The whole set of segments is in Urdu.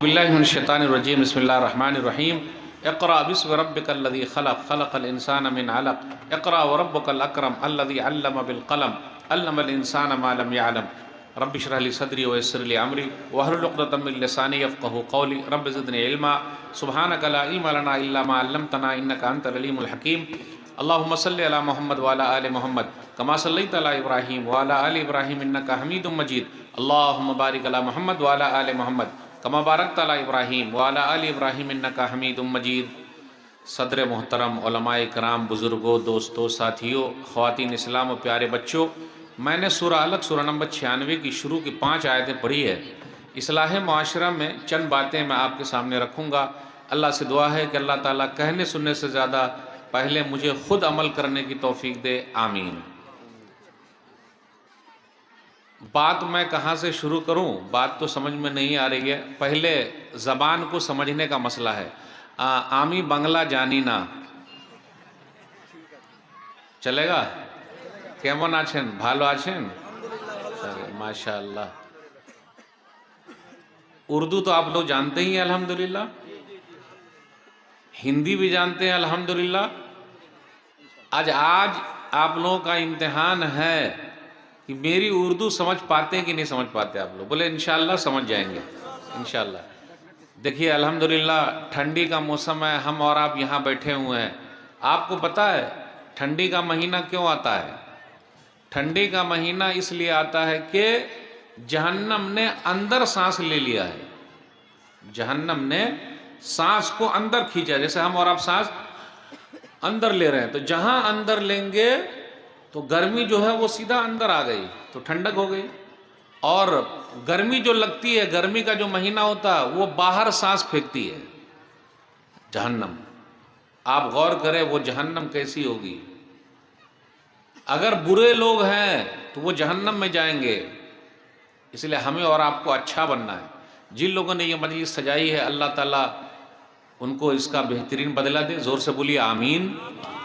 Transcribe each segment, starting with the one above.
باللہ من الشیطان الرجیم بسم اللہ الرحمن الرحیم اقرأ باسم ربک الذی خلق خلق الانسان من علق اقرأ وربک الاکرم الذی علم بالقلم علم الانسان ما لم يعلم رب اشرح لي صدری ویسر لي امری واحلل عقدۃ من لسانی یفقهوا قولی رب زدنی علما سبحانک لا علم لنا الا ما علمتنا انک انت العلیم الحکیم اللهم صل علی محمد وعلی آل محمد کما صلیت علی ابراہیم وعلی آل ابراہیم انک حمید مجید اللهم بارک علی محمد وعلی آل محمد کما بارکت علی ابراہیم وعلی آل ابراہیم انک حمید مجید۔ صدر محترم، علماء کرام، بزرگوں، دوستوں، ساتھیوں، خواتین اسلام و پیارے بچوں، میں نے سورہ علق سورہ نمبر 96 کی شروع کی 5 آیتیں پڑھی ہے۔ اصلاح معاشرہ میں چند باتیں میں آپ کے سامنے رکھوں گا۔ اللہ سے دعا ہے کہ اللہ تعالیٰ کہنے سننے سے زیادہ پہلے مجھے خود عمل کرنے کی توفیق دے، آمین۔ بات میں کہاں سے شروع کروں؟ بات تو سمجھ میں نہیں آ رہی ہے۔ پہلے زبان کو سمجھنے کا مسئلہ ہے۔ عامی بنگلہ جانی نا چلے گا؟ کیمن آچھن؟ بھالو آچھن؟ ماشاءاللہ۔ اردو تو آپ لوگ جانتے ہی ہیں الحمدللہ، ہندی بھی جانتے ہیں الحمدللہ۔ آج آپ لوگوں کا امتحان ہے کہ میری اردو سمجھ پاتے کہ نہیں سمجھ پاتے آپ لوگ؟ بولے انشاءاللہ سمجھ جائیں گے انشاءاللہ۔ دیکھیے الحمدللہ ٹھنڈی کا موسم ہے، ہم اور آپ یہاں بیٹھے ہوئے ہیں۔ آپ کو پتہ ہے ٹھنڈی کا مہینہ کیوں آتا ہے؟ ٹھنڈی کا مہینہ اس لیے آتا ہے کہ جہنم نے اندر سانس لے لیا ہے۔ جہنم نے سانس کو اندر کھینچا، جیسے ہم اور آپ سانس اندر لے رہے ہیں، تو جہاں اندر لیں گے تو گرمی جو ہے وہ سیدھا اندر آ گئی تو ٹھنڈک ہو گئی، اور گرمی جو لگتی ہے، گرمی کا جو مہینہ ہوتا ہے وہ باہر سانس پھینکتی ہے جہنم۔ آپ غور کریں وہ جہنم کیسی ہوگی۔ اگر برے لوگ ہیں تو وہ جہنم میں جائیں گے، اس لیے ہمیں اور آپ کو اچھا بننا ہے۔ جن لوگوں نے یہ مجلس سجائی ہے اللہ تعالیٰ ان کو اس کا بہترین بدلہ دے، زور سے بولیے آمین۔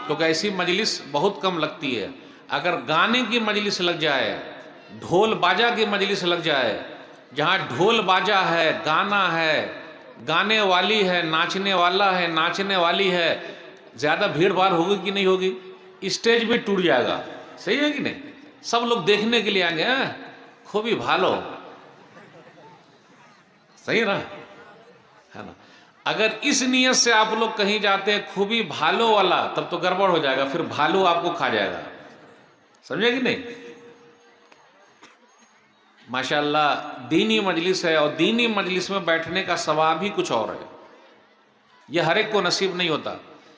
کیونکہ ایسی مجلس بہت کم لگتی ہے۔ اگر گانے کی مجلس لگ جائے، ڈھول باجا کی مجلس لگ جائے، جہاں ڈھول باجا ہے، گانا ہے، گانے والی ہے، ناچنے والا ہے، ناچنے والی ہے، زیادہ بھیڑ بھاڑ ہوگی کہ نہیں ہوگی؟ اسٹیج بھی ٹوٹ جائے گا، صحیح ہے کہ نہیں؟ سب لوگ دیکھنے کے لیے آئیں گے، خوبی بھالو، صحیح نا؟ ہے نا؟ اگر اس نیت سے آپ لوگ کہیں جاتے ہیں خوبی بھالو والا، تب تو گڑبڑ ہو جائے گا، پھر بھالو آپ کو کھا جائے گا، سمجھے کہ نہیں؟ ماشاءاللہ دینی مجلس ہے، اور دینی مجلس میں بیٹھنے کا ثواب ہی کچھ اور ہے۔ یہ ہر ایک کو نصیب نہیں ہوتا۔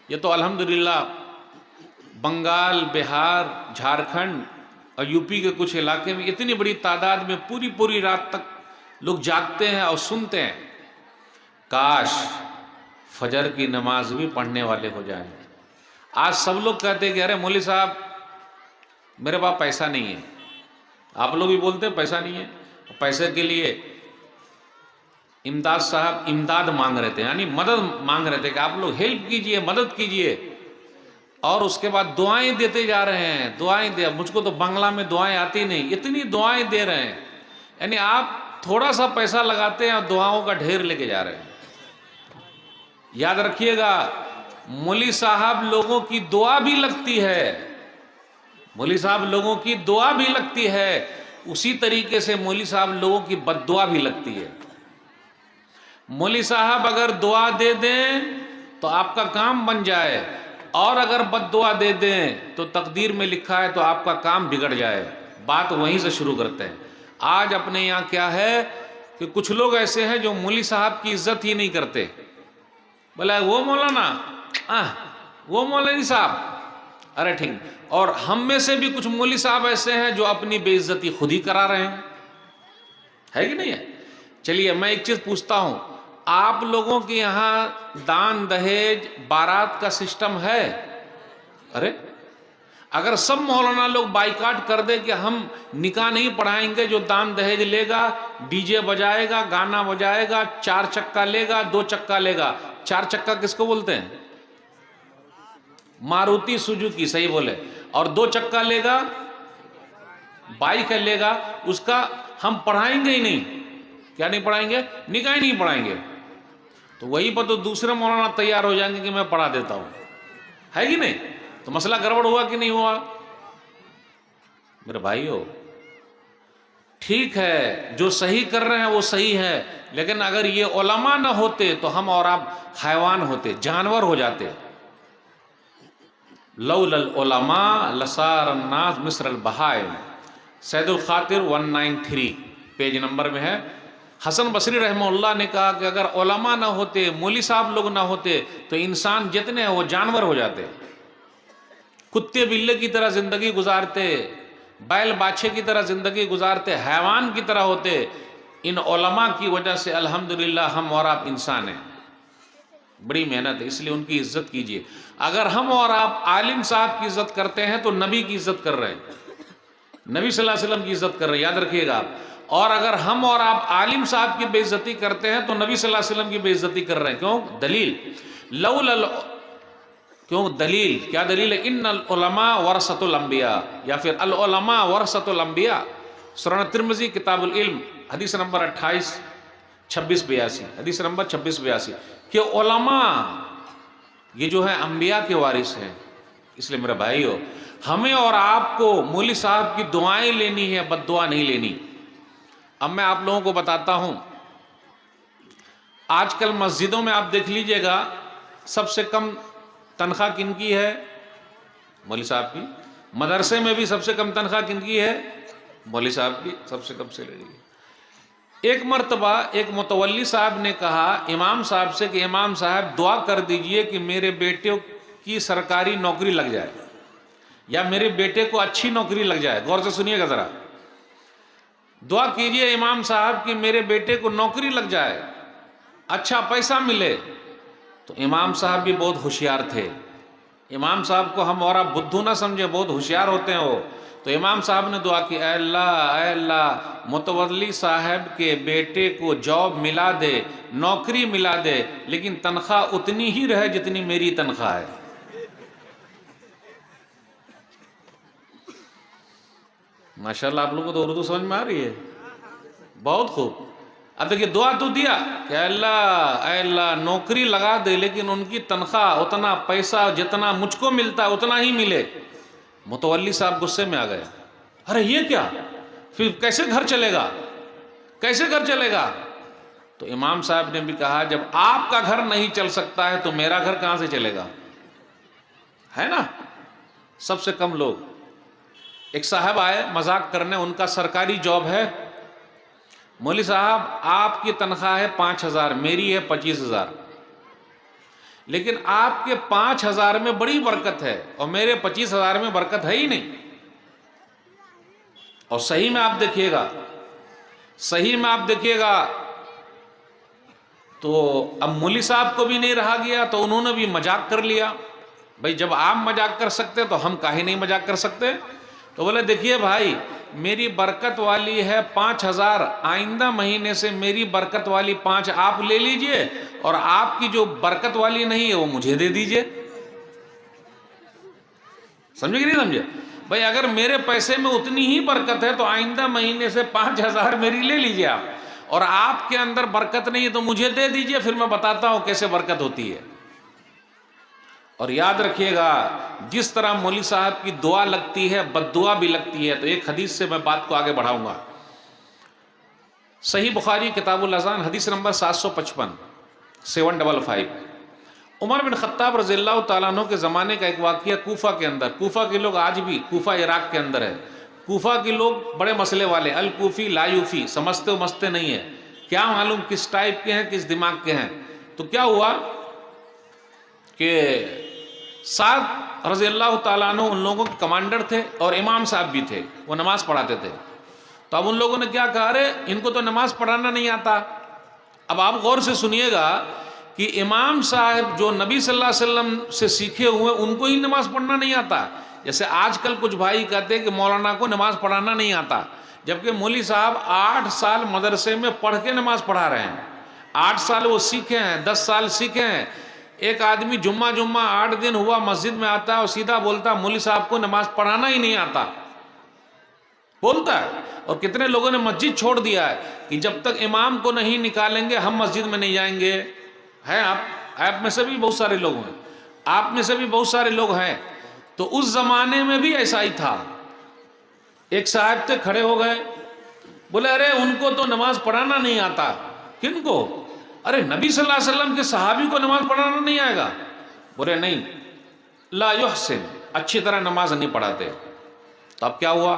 یہ تو الحمدللہ بنگال، بہار، جھارکھنڈ اور یو پی کے کچھ علاقے میں اتنی بڑی تعداد میں پوری رات تک لوگ جاگتے ہیں اور سنتے ہیں۔ کاش فجر کی نماز بھی پڑھنے والے ہو جائیں۔ آج سب لوگ کہتے ہیں کہ ارے مولوی صاحب میرے پاس پیسہ نہیں ہے۔ آپ لوگ بھی بولتے ہیں پیسہ نہیں ہے، پیسے کے لیے امداد صاحب امداد مانگ رہے تھے، یعنی مدد مانگ رہے تھے کہ آپ لوگ ہیلپ کیجئے، مدد کیجئے، اور اس کے بعد دعائیں دیتے جا رہے ہیں۔ دعائیں دے، مجھ کو تو بنگلہ میں دعائیں آتی نہیں، اتنی دعائیں دے رہے ہیں، یعنی آپ تھوڑا سا پیسہ لگاتے ہیں اور دعاؤں کا ڈھیر لے کے جا رہے ہیں۔ یاد رکھیے گا مولوی صاحب لوگوں کی دعا بھی لگتی ہے، مولوی صاحب لوگوں کی دعا بھی لگتی ہے، اسی طریقے سے مولوی صاحب لوگوں کی بد دعا بھی لگتی ہے۔ مولوی صاحب اگر دعا دے دیں تو آپ کا کام بن جائے، اور اگر بد دعا دے دیں تو تقدیر میں لکھا ہے تو آپ کا کام بگڑ جائے۔ بات وہیں سے شروع کرتے ہیں۔ آج اپنے یہاں کیا ہے کہ کچھ لوگ ایسے ہیں جو مولوی صاحب کی عزت ہی نہیں کرتے۔ بولا وہ مولانا، وہ مولوی صاحب، ارے ٹھیک۔ اور ہم میں سے بھی کچھ مولوی صاحب ایسے ہیں جو اپنی بے عزتی خود ہی کرا رہے ہیں، ہے کہ نہیں ہے؟ چلیے میں ایک چیز پوچھتا ہوں، آپ لوگوں کے یہاں دان دہیج بارات کا سسٹم ہے؟ ارے اگر سب مولانا لوگ بائیکاٹ کر دے کہ ہم نکاح نہیں پڑھائیں گے، جو دان دہیج لے گا ڈی جے بجائے گا، گانا بجائے گا، 4 چکا لے گا، 2 چکا لے گا۔ 4 چکا کس کو بولتے ہیں؟ ماروتی سوزوکی، صحیح بولے۔ اور 2 چکا لے گا، بائک لے گا، اس کا ہم پڑھائیں گے ہی نہیں۔ کیا نہیں پڑھائیں گے؟ نکاح ہی نہیں پڑھائیں گے. تو وہی پر تو دوسرے مولانا تیار ہو جائیں گے کہ میں پڑھا دیتا ہوں. ہے کہ نہیں؟ تو مسئلہ گڑبڑ ہوا کہ نہیں ہوا؟ میرے بھائیو ٹھیک ہے جو صحیح کر رہے ہیں وہ صحیح ہے، لیکن اگر یہ علماء نہ ہوتے تو ہم اور آپ حیوان ہوتے، جانور ہو جاتے. لولا العلماء لصار الناس مصر البہائم. سید الخاطر 193 پیج نمبر میں ہے. حسن بصری رحمہ اللہ نے کہا کہ اگر علماء نہ ہوتے، مولوی صاحب لوگ نہ ہوتے تو انسان جتنے ہیں وہ جانور ہو جاتے، کتے بلے کی طرح زندگی گزارتے، بیل باچھے کی طرح زندگی گزارتے، حیوان کی طرح ہوتے. ان علماء کی وجہ سے الحمدللہ ہم اور آپ انسان ہیں. بڑی محنت ہے، اس لیے ان کی عزت کیجئے. اگر ہم اور آپ عالم صاحب کی عزت کرتے ہیں تو نبی کی عزت کر رہے ہیں، نبی صلی اللہ علیہ وسلم کی عزت کر رہے ہیں، یاد رکھیے گا آپ. اور اگر ہم اور آپ عالم صاحب کی بے عزتی کرتے ہیں تو نبی صلی اللہ علیہ وسلم کی بے عزتی کر رہے ہیں. کیوں؟ دلیل کیوں دلیل؟ کیا دلیل ہے؟ ان العلماء ورثۃ الانبیاء، یا پھر العلماء ورثۃ الانبیاء. سنن ترمذی کتاب العلم حدیث نمبر 2682 حدیث نمبر 2682 کہ علماء یہ جو ہے انبیاء کے وارث ہیں. اس لیے میرے بھائیو ہمیں اور آپ کو مولوی صاحب کی دعائیں لینی ہے، بد دعا نہیں لینی. اب میں آپ لوگوں کو بتاتا ہوں، آج کل مسجدوں میں آپ دیکھ لیجئے گا سب سے کم تنخواہ کن کی ہے؟ مولوی صاحب کی. مدرسے میں بھی سب سے کم تنخواہ کن کی ہے؟ مولوی صاحب کی سب سے کم سیلری ہے. ایک مرتبہ ایک متولی صاحب نے کہا امام صاحب سے کہ امام صاحب دعا کر دیجئے کہ میرے بیٹے کی سرکاری نوکری لگ جائے یا میرے بیٹے کو اچھی نوکری لگ جائے. غور سے سنیے گا ذرا، دعا کیجئے امام صاحب کہ میرے بیٹے کو نوکری لگ جائے، اچھا پیسہ ملے. تو امام صاحب بھی بہت ہوشیار تھے. امام صاحب کو ہم اور آپ بدھو نہ سمجھے، بہت ہوشیار ہوتے ہیں وہ. تو امام صاحب نے دعا کی، اے اللہ متولی صاحب کے بیٹے کو جاب ملا دے، نوکری ملا دے، لیکن تنخواہ اتنی ہی رہے جتنی میری تنخواہ ہے. ماشاءاللہ آپ لوگوں کو تو اردو سمجھ میں آ رہی ہے، بہت خوب. اب دیکھیے دعا تو دیا کہ اے اللہ نوکری لگا دے لیکن ان کی تنخواہ اتنا پیسہ جتنا مجھ کو ملتا ہے اتنا ہی ملے. متولی صاحب غصے میں آ گئے، ارے یہ کیا، پھر کیسے گھر چلے گا، کیسے گھر چلے گا؟ تو امام صاحب نے بھی کہا جب آپ کا گھر نہیں چل سکتا ہے تو میرا گھر کہاں سے چلے گا؟ ہے نا. سب سے کم لوگ. ایک صاحب آئے مذاق کرنے، ان کا سرکاری جاب ہے. مولوی صاحب آپ کی تنخواہ ہے 5000، میری ہے 25000، لیکن آپ کے 5000 میں بڑی برکت ہے اور میرے 25000 میں برکت ہے ہی نہیں. اور صحیح میں آپ دیکھیے گا تو اب مولوی صاحب کو بھی نہیں رہا گیا تو انہوں نے بھی مذاق کر لیا. بھائی جب آپ مذاق کر سکتے تو ہم کاہے نہیں مذاق کر سکتے؟ تو بولے دیکھیے بھائی میری برکت والی ہے 5000، آئندہ مہینے سے میری برکت والی 5 آپ لے لیجئے اور آپ کی جو برکت والی نہیں ہے وہ مجھے دے دیجئے. سمجھے کہ نہیں سمجھے؟ بھائی اگر میرے پیسے میں اتنی ہی برکت ہے تو آئندہ مہینے سے 5000 میری لے لیجئے آپ، اور آپ کے اندر برکت نہیں ہے تو مجھے دے دیجئے، پھر میں بتاتا ہوں کیسے برکت ہوتی ہے. اور یاد رکھیے گا جس طرح مولوی صاحب کی دعا لگتی ہے بد دعا بھی لگتی ہے. تو ایک حدیث سے میں بات کو آگے بڑھاؤں گا. صحیح بخاری کتاب الاذان حدیث نمبر 755 755. عمر بن خطاب رضی اللہ تعالیٰ عنہ کے زمانے کا ایک واقعہ کوفہ کے اندر. کوفہ کے لوگ آج بھی، کوفہ عراق کے اندر ہے، کوفہ کے لوگ بڑے مسئلے والے، الکوفی لا یوفی، سمجھتے ومجھتے نہیں ہے، کیا معلوم کس ٹائپ کے ہیں کس دماغ کے ہیں. تو کیا ہوا کہ سعد رضی اللہ تعالیٰ عنہ ان لوگوں کے کمانڈر تھے اور امام صاحب بھی تھے، وہ نماز پڑھاتے تھے. تو اب ان لوگوں نے کیا کہا، ارے ان کو تو نماز پڑھانا نہیں آتا. اب آپ غور سے سنیے گا کہ امام صاحب جو نبی صلی اللہ علیہ وسلم سے سیکھے ہوئے ان کو ہی نماز پڑھنا نہیں آتا. جیسے آج کل کچھ بھائی کہتے ہیں کہ مولانا کو نماز پڑھانا نہیں آتا، جبکہ مولوی صاحب 8 سال مدرسے میں پڑھ کے نماز پڑھا رہے ہیں. 8 سال وہ سیکھے ہیں، 10 سال سیکھے ہیں. ایک آدمی جمعہ 8 دن ہوا مسجد میں آتا ہے اور سیدھا بولتا مولوی صاحب کو نماز پڑھانا ہی نہیں آتا. بولتا ہے. اور کتنے لوگوں نے مسجد چھوڑ دیا ہے کہ جب تک امام کو نہیں نکالیں گے ہم مسجد میں نہیں جائیں گے. ہے آپ میں سے بھی بہت سارے لوگ ہیں, آپ میں سے بھی بہت سارے لوگ ہیں. تو اس زمانے میں بھی ایسا ہی تھا. ایک صاحب تھے, کھڑے ہو گئے, بولے ارے ان کو تو نماز پڑھانا نہیں آتا. کن کو؟ ارے نبی صلی اللہ علیہ وسلم کے صحابی کو نماز پڑھانا نہیں آئے گا. بولے نہیں, لا یحسن, اچھی طرح نماز نہیں پڑھاتے. تو اب کیا ہوا؟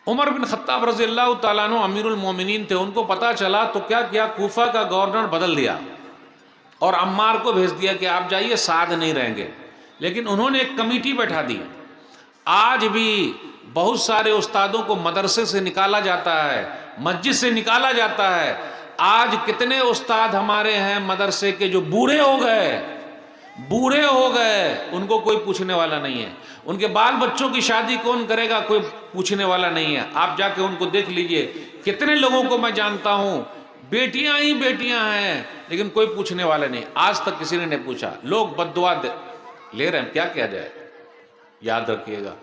عمر بن خطاب رضی اللہ تعالیٰ عنہ امیر المومنین تھے, ان کو پتا چلا تو کیا کیا, کوفہ کا گورنر بدل دیا اور عمار کو بھیج دیا کہ آپ جائیے, سعد نہیں رہیں گے. لیکن انہوں نے ایک کمیٹی بیٹھا دی. آج بھی بہت سارے استادوں کو مدرسے سے نکالا جاتا ہے, مسجد سے نکالا جاتا ہے. آج کتنے استاد ہمارے ہیں مدرسے کے جو بوڑھے ہو گئے, ان کو کوئی پوچھنے والا نہیں ہے. ان کے بال بچوں کی شادی کون کرے گا, کوئی پوچھنے والا نہیں ہے. آپ جا کے ان کو دیکھ لیجئے. کتنے لوگوں کو میں جانتا ہوں بیٹیاں ہی بیٹیاں ہیں لیکن کوئی پوچھنے والا نہیں. آج تک کسی نے نہیں پوچھا. لوگ بد دعا لے رہے ہیں, کیا کیا جائے, یاد رکھیے گا.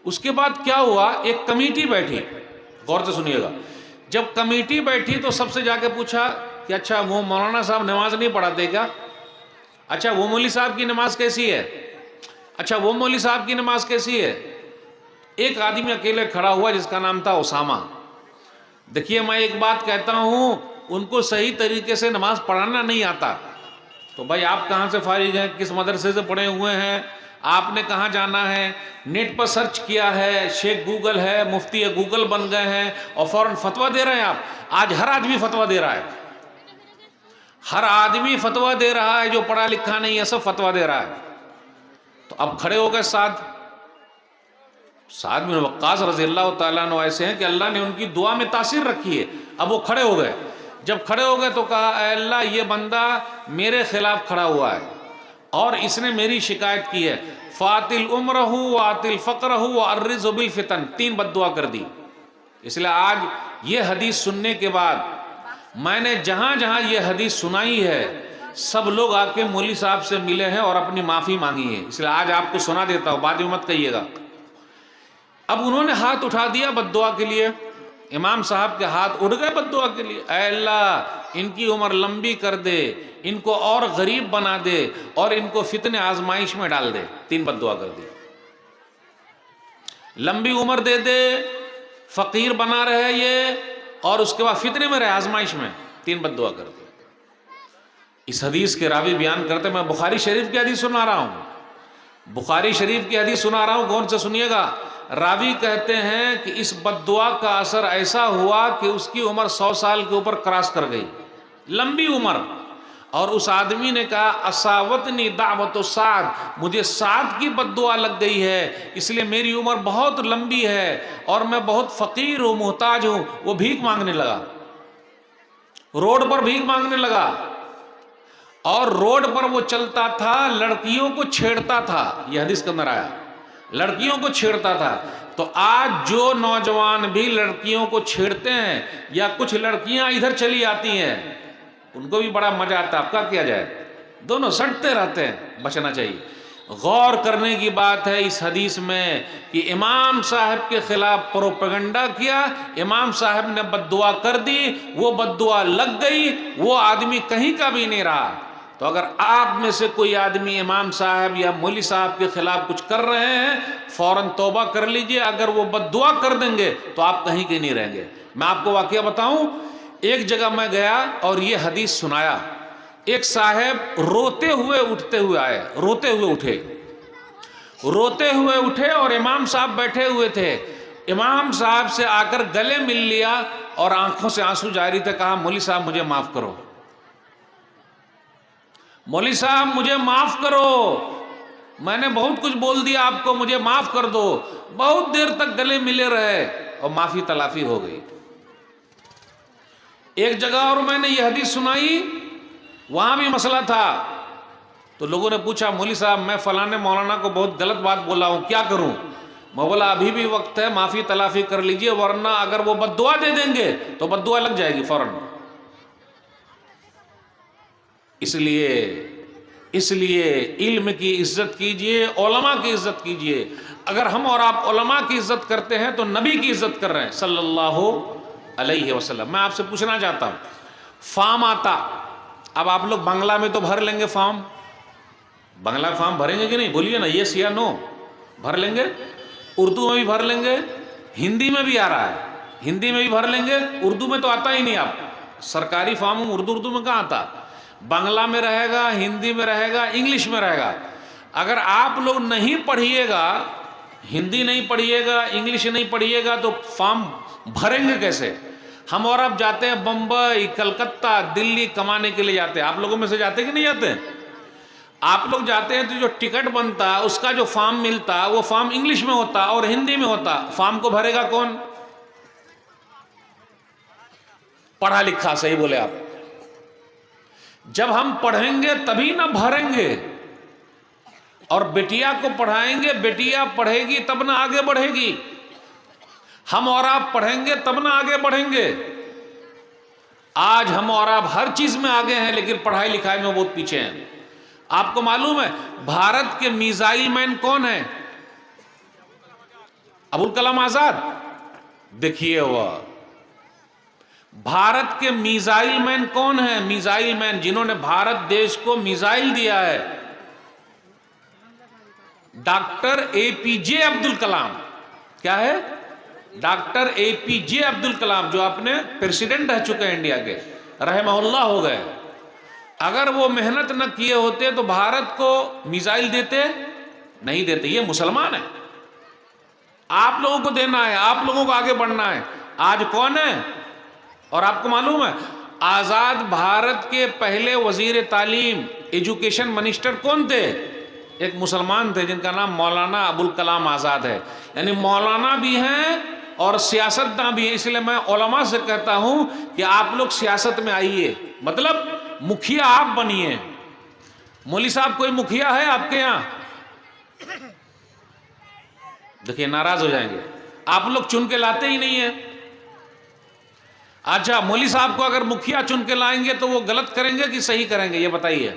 اس کے بعد کیا ہوا, ایک کمیٹی بیٹھی, غور سے سنیے گا. جب کمیٹی بیٹھی تو سب سے جا کے پوچھا کہ اچھا وہ مولانا صاحب نماز نہیں پڑھاتے کیا؟ اچھا وہ مولوی صاحب کی نماز کیسی ہے؟ اچھا وہ مولوی صاحب کی نماز کیسی ہے؟ ایک آدمی اکیلے کھڑا ہوا جس کا نام تھا اسامہ. دیکھیے میں ایک بات کہتا ہوں, ان کو صحیح طریقے سے نماز پڑھانا نہیں آتا. تو بھائی آپ کہاں سے فارغ ہیں, کس مدرسے سے پڑھے ہوئے ہیں, آپ نے کہاں جانا ہے؟ نیٹ پر سرچ کیا ہے, شیخ گوگل ہے, مفتی گوگل بن گئے ہیں اور فوراً فتویٰ دے رہے ہیں آپ. آج ہر آدمی فتویٰ دے رہا ہے, ہر آدمی فتویٰ دے رہا ہے, جو پڑھا لکھا نہیں ہے سب فتویٰ دے رہا ہے. تو اب کھڑے ہو گئے سعد بن وقاص رضی اللہ تعالیٰ عنہ. ایسے ہیں کہ اللہ نے ان کی دعا میں تاثیر رکھی ہے. اب وہ کھڑے ہو گئے. جب کھڑے ہو گئے تو کہا اے اللہ یہ بندہ میرے خلاف کھڑا ہوا ہے اور اس نے میری شکایت کی ہے. فاطل عمرہ وآتل فقرہ وعرض بالفتن, 3 بد دعا کر دی. اس لیے آج یہ حدیث سننے کے بعد میں نے جہاں جہاں یہ حدیث سنائی ہے سب لوگ آ کے مولوی صاحب سے ملے ہیں اور اپنی معافی مانگی ہے. اس لیے آج آپ کو سنا دیتا ہوں, بعد میں مت کہیے گا. اب انہوں نے ہاتھ اٹھا دیا بد دعا کے لیے. امام صاحب کے ہاتھ اٹھ گئے بد دعا کے لیے. اے اللہ ان کی عمر لمبی کر دے, ان کو اور غریب بنا دے اور ان کو فتنے آزمائش میں ڈال دے. 3 بد دعا کر دی. لمبی عمر دے دے, فقیر بنا رہے یہ, اور اس کے بعد فتنے میں رہے, آزمائش میں. 3 بد دعا کر دی. اس حدیث کے راوی بیان کرتے, میں بخاری شریف کی حدیث سنا رہا ہوں, بخاری شریف کی حدیث سنا رہا ہوں, غور سے سنیے گا. راوی کہتے ہیں کہ اس بد دعا کا اثر ایسا ہوا کہ اس کی عمر 100 سال کے اوپر کراس کر گئی, لمبی عمر. اور اس آدمی نے کہا اصابتنی دعوت سعد, مجھے سعد کی بد دعا لگ گئی ہے, اس لیے میری عمر بہت لمبی ہے اور میں بہت فقیر ہوں, محتاج ہوں. وہ بھیک مانگنے لگا, روڈ پر بھیک مانگنے لگا, اور روڈ پر وہ چلتا تھا, لڑکیوں کو چھیڑتا تھا. یہ حدیث کے اندر آیا, لڑکیوں کو چھیڑتا تھا. تو آج جو نوجوان بھی لڑکیوں کو چھیڑتے ہیں یا کچھ لڑکیاں ادھر چلی آتی ہیں, ان کو بھی بڑا مزہ آتا ہے. اب کیا کیا جائے, دونوں سڑتے رہتے ہیں, بچنا چاہیے. غور کرنے کی بات ہے اس حدیث میں کہ امام صاحب کے خلاف پروپیگنڈا کیا, امام صاحب نے بد دعا کر دی, وہ بد دعا لگ گئی, وہ آدمی کہیں کا بھی نہیں رہا. تو اگر آپ میں سے کوئی آدمی امام صاحب یا مولوی صاحب کے خلاف کچھ کر رہے ہیں, فوراً توبہ کر لیجئے. اگر وہ بد دعا کر دیں گے تو آپ کہیں کے نہیں رہیں گے. میں آپ کو واقعہ بتاؤں, ایک جگہ میں گیا اور یہ حدیث سنایا. ایک صاحب روتے ہوئے اٹھتے ہوئے آئے, روتے ہوئے اٹھے اور امام صاحب بیٹھے ہوئے تھے. امام صاحب سے آ کر گلے مل لیا اور آنکھوں سے آنسو جاری تھے. کہا مولوی صاحب مجھے معاف کرو, مولوی صاحب مجھے معاف کرو, میں نے بہت کچھ بول دیا آپ کو, مجھے معاف کر دو. بہت دیر تک گلے ملے رہے اور معافی تلافی ہو گئی. ایک جگہ اور میں نے یہ حدیث سنائی, وہاں بھی مسئلہ تھا. تو لوگوں نے پوچھا مولوی صاحب میں فلانے مولانا کو بہت غلط بات بولا ہوں, کیا کروں؟ میں بولا ابھی بھی وقت ہے, معافی تلافی کر لیجئے, ورنہ اگر وہ بد دعا دے دیں گے تو بد دعا لگ جائے گی فوراً. اس لیے اس لیے علم کی عزت کیجئے، علماء کی عزت کیجئے. اگر ہم اور آپ علماء کی عزت کرتے ہیں تو نبی کی عزت کر رہے ہیں صلی اللہ علیہ وسلم. میں آپ سے پوچھنا چاہتا ہوں، فارم آتا، اب آپ لوگ بنگلہ میں تو بھر لیں گے فارم، بنگلہ فارم بھریں گے کہ نہیں؟ بولیے نا یس یا نو. بھر لیں گے، اردو میں بھی بھر لیں گے، ہندی میں بھی آ رہا ہے، ہندی میں بھی بھر لیں گے، اردو میں تو آتا ہی نہیں. آپ سرکاری فارم اردو میں کہاں آتا؟ بنگلہ میں رہے گا، ہندی میں رہے گا، انگلش میں رہے گا. اگر آپ لوگ نہیں پڑھیے گا، ہندی نہیں پڑھیے گا، انگلش نہیں پڑھیے گا، تو فارم بھریں گے کیسے؟ ہم اور آپ جاتے ہیں بمبئی، کلکتہ، دلی کمانے کے لیے جاتے ہیں. آپ لوگوں میں سے جاتے کہ نہیں جاتے؟ آپ لوگ جاتے ہیں تو جو ٹکٹ بنتا، اس کا جو فارم ملتا، وہ فارم انگلش میں ہوتا اور ہندی میں ہوتا. فارم کو بھرے گا کون؟ پڑھا لکھا. صحیح بولے آپ. جب ہم پڑھیں گے تبھی نہ بھریں گے. اور بیٹیا کو پڑھائیں گے، بیٹیا پڑھے گی تب نہ آگے بڑھے گی. ہم اور آپ پڑھیں گے تب نہ آگے بڑھیں گے. آج ہم اور آپ ہر چیز میں آگے ہیں لیکن پڑھائی لکھائی میں بہت پیچھے ہیں. آپ کو معلوم ہے بھارت کے میزائل مین کون ہیں؟ ابوالکلام آزاد. دیکھیے وہ بھارت کے میزائل مین کون ہیں؟ میزائل مین جنہوں نے بھارت دیش کو میزائل دیا ہے، ڈاکٹر اے پی جے عبد الکلام. کیا ہے؟ ڈاکٹر اے پی جے عبد الکلام، جو اپنے پریسیڈنٹ رہ چکے ہیں انڈیا کے، رحمہ اللہ ہو گئے. اگر وہ محنت نہ کیے ہوتے تو بھارت کو میزائل دیتے نہیں دیتے. یہ مسلمان ہیں، آپ لوگوں کو دینا ہے، آپ لوگوں کو آگے بڑھنا ہے. آج کون ہے؟ اور آپ کو معلوم ہے آزاد بھارت کے پہلے وزیر تعلیم، ایجوکیشن منسٹر کون تھے؟ ایک مسلمان تھے جن کا نام مولانا ابوالکلام آزاد ہے. یعنی مولانا بھی ہیں اور سیاستداں بھی ہیں. اس لیے میں علماء سے کہتا ہوں کہ آپ لوگ سیاست میں آئیے، مطلب مکھیا آپ بنیے. مولوی صاحب کوئی مکھیا ہے آپ کے یہاں؟ دیکھیے ناراض ہو جائیں گے. آپ لوگ چن کے لاتے ہی نہیں ہیں. اچھا مولوی صاحب کو اگر مکھیا چن کے لائیں گے تو وہ غلط کریں گے کہ صحیح کریں گے؟ یہ بتائیے.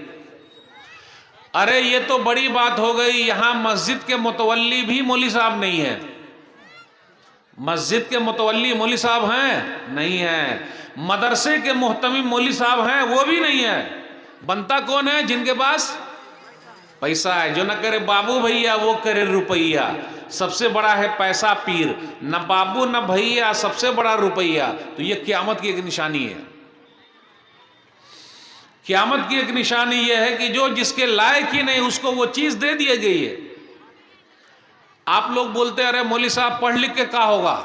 ارے یہ تو بڑی بات ہو گئی، یہاں مسجد کے متولی بھی مولوی صاحب نہیں ہے. مسجد کے متولی مولوی صاحب ہیں؟ نہیں ہیں. مدرسے کے محتمم مولوی صاحب ہیں؟ وہ بھی نہیں ہے. بنتا کون ہے؟ جن کے پاس پیسہ ہے. جو نہ کرے بابو بھیا وہ کرے روپیہ. سب سے بڑا ہے پیسہ پیر، نہ بابو نہ بھیا، سب سے بڑا روپیہ. تو یہ قیامت کی ایک نشانی ہے. قیامت کی ایک نشانی یہ ہے کہ جو جس کے لائق ہی نہیں اس کو وہ چیز دے دی گئی ہے. آپ لوگ بولتے ہیں ارے مولوی صاحب پڑھ لکھ کے کیا ہوگا؟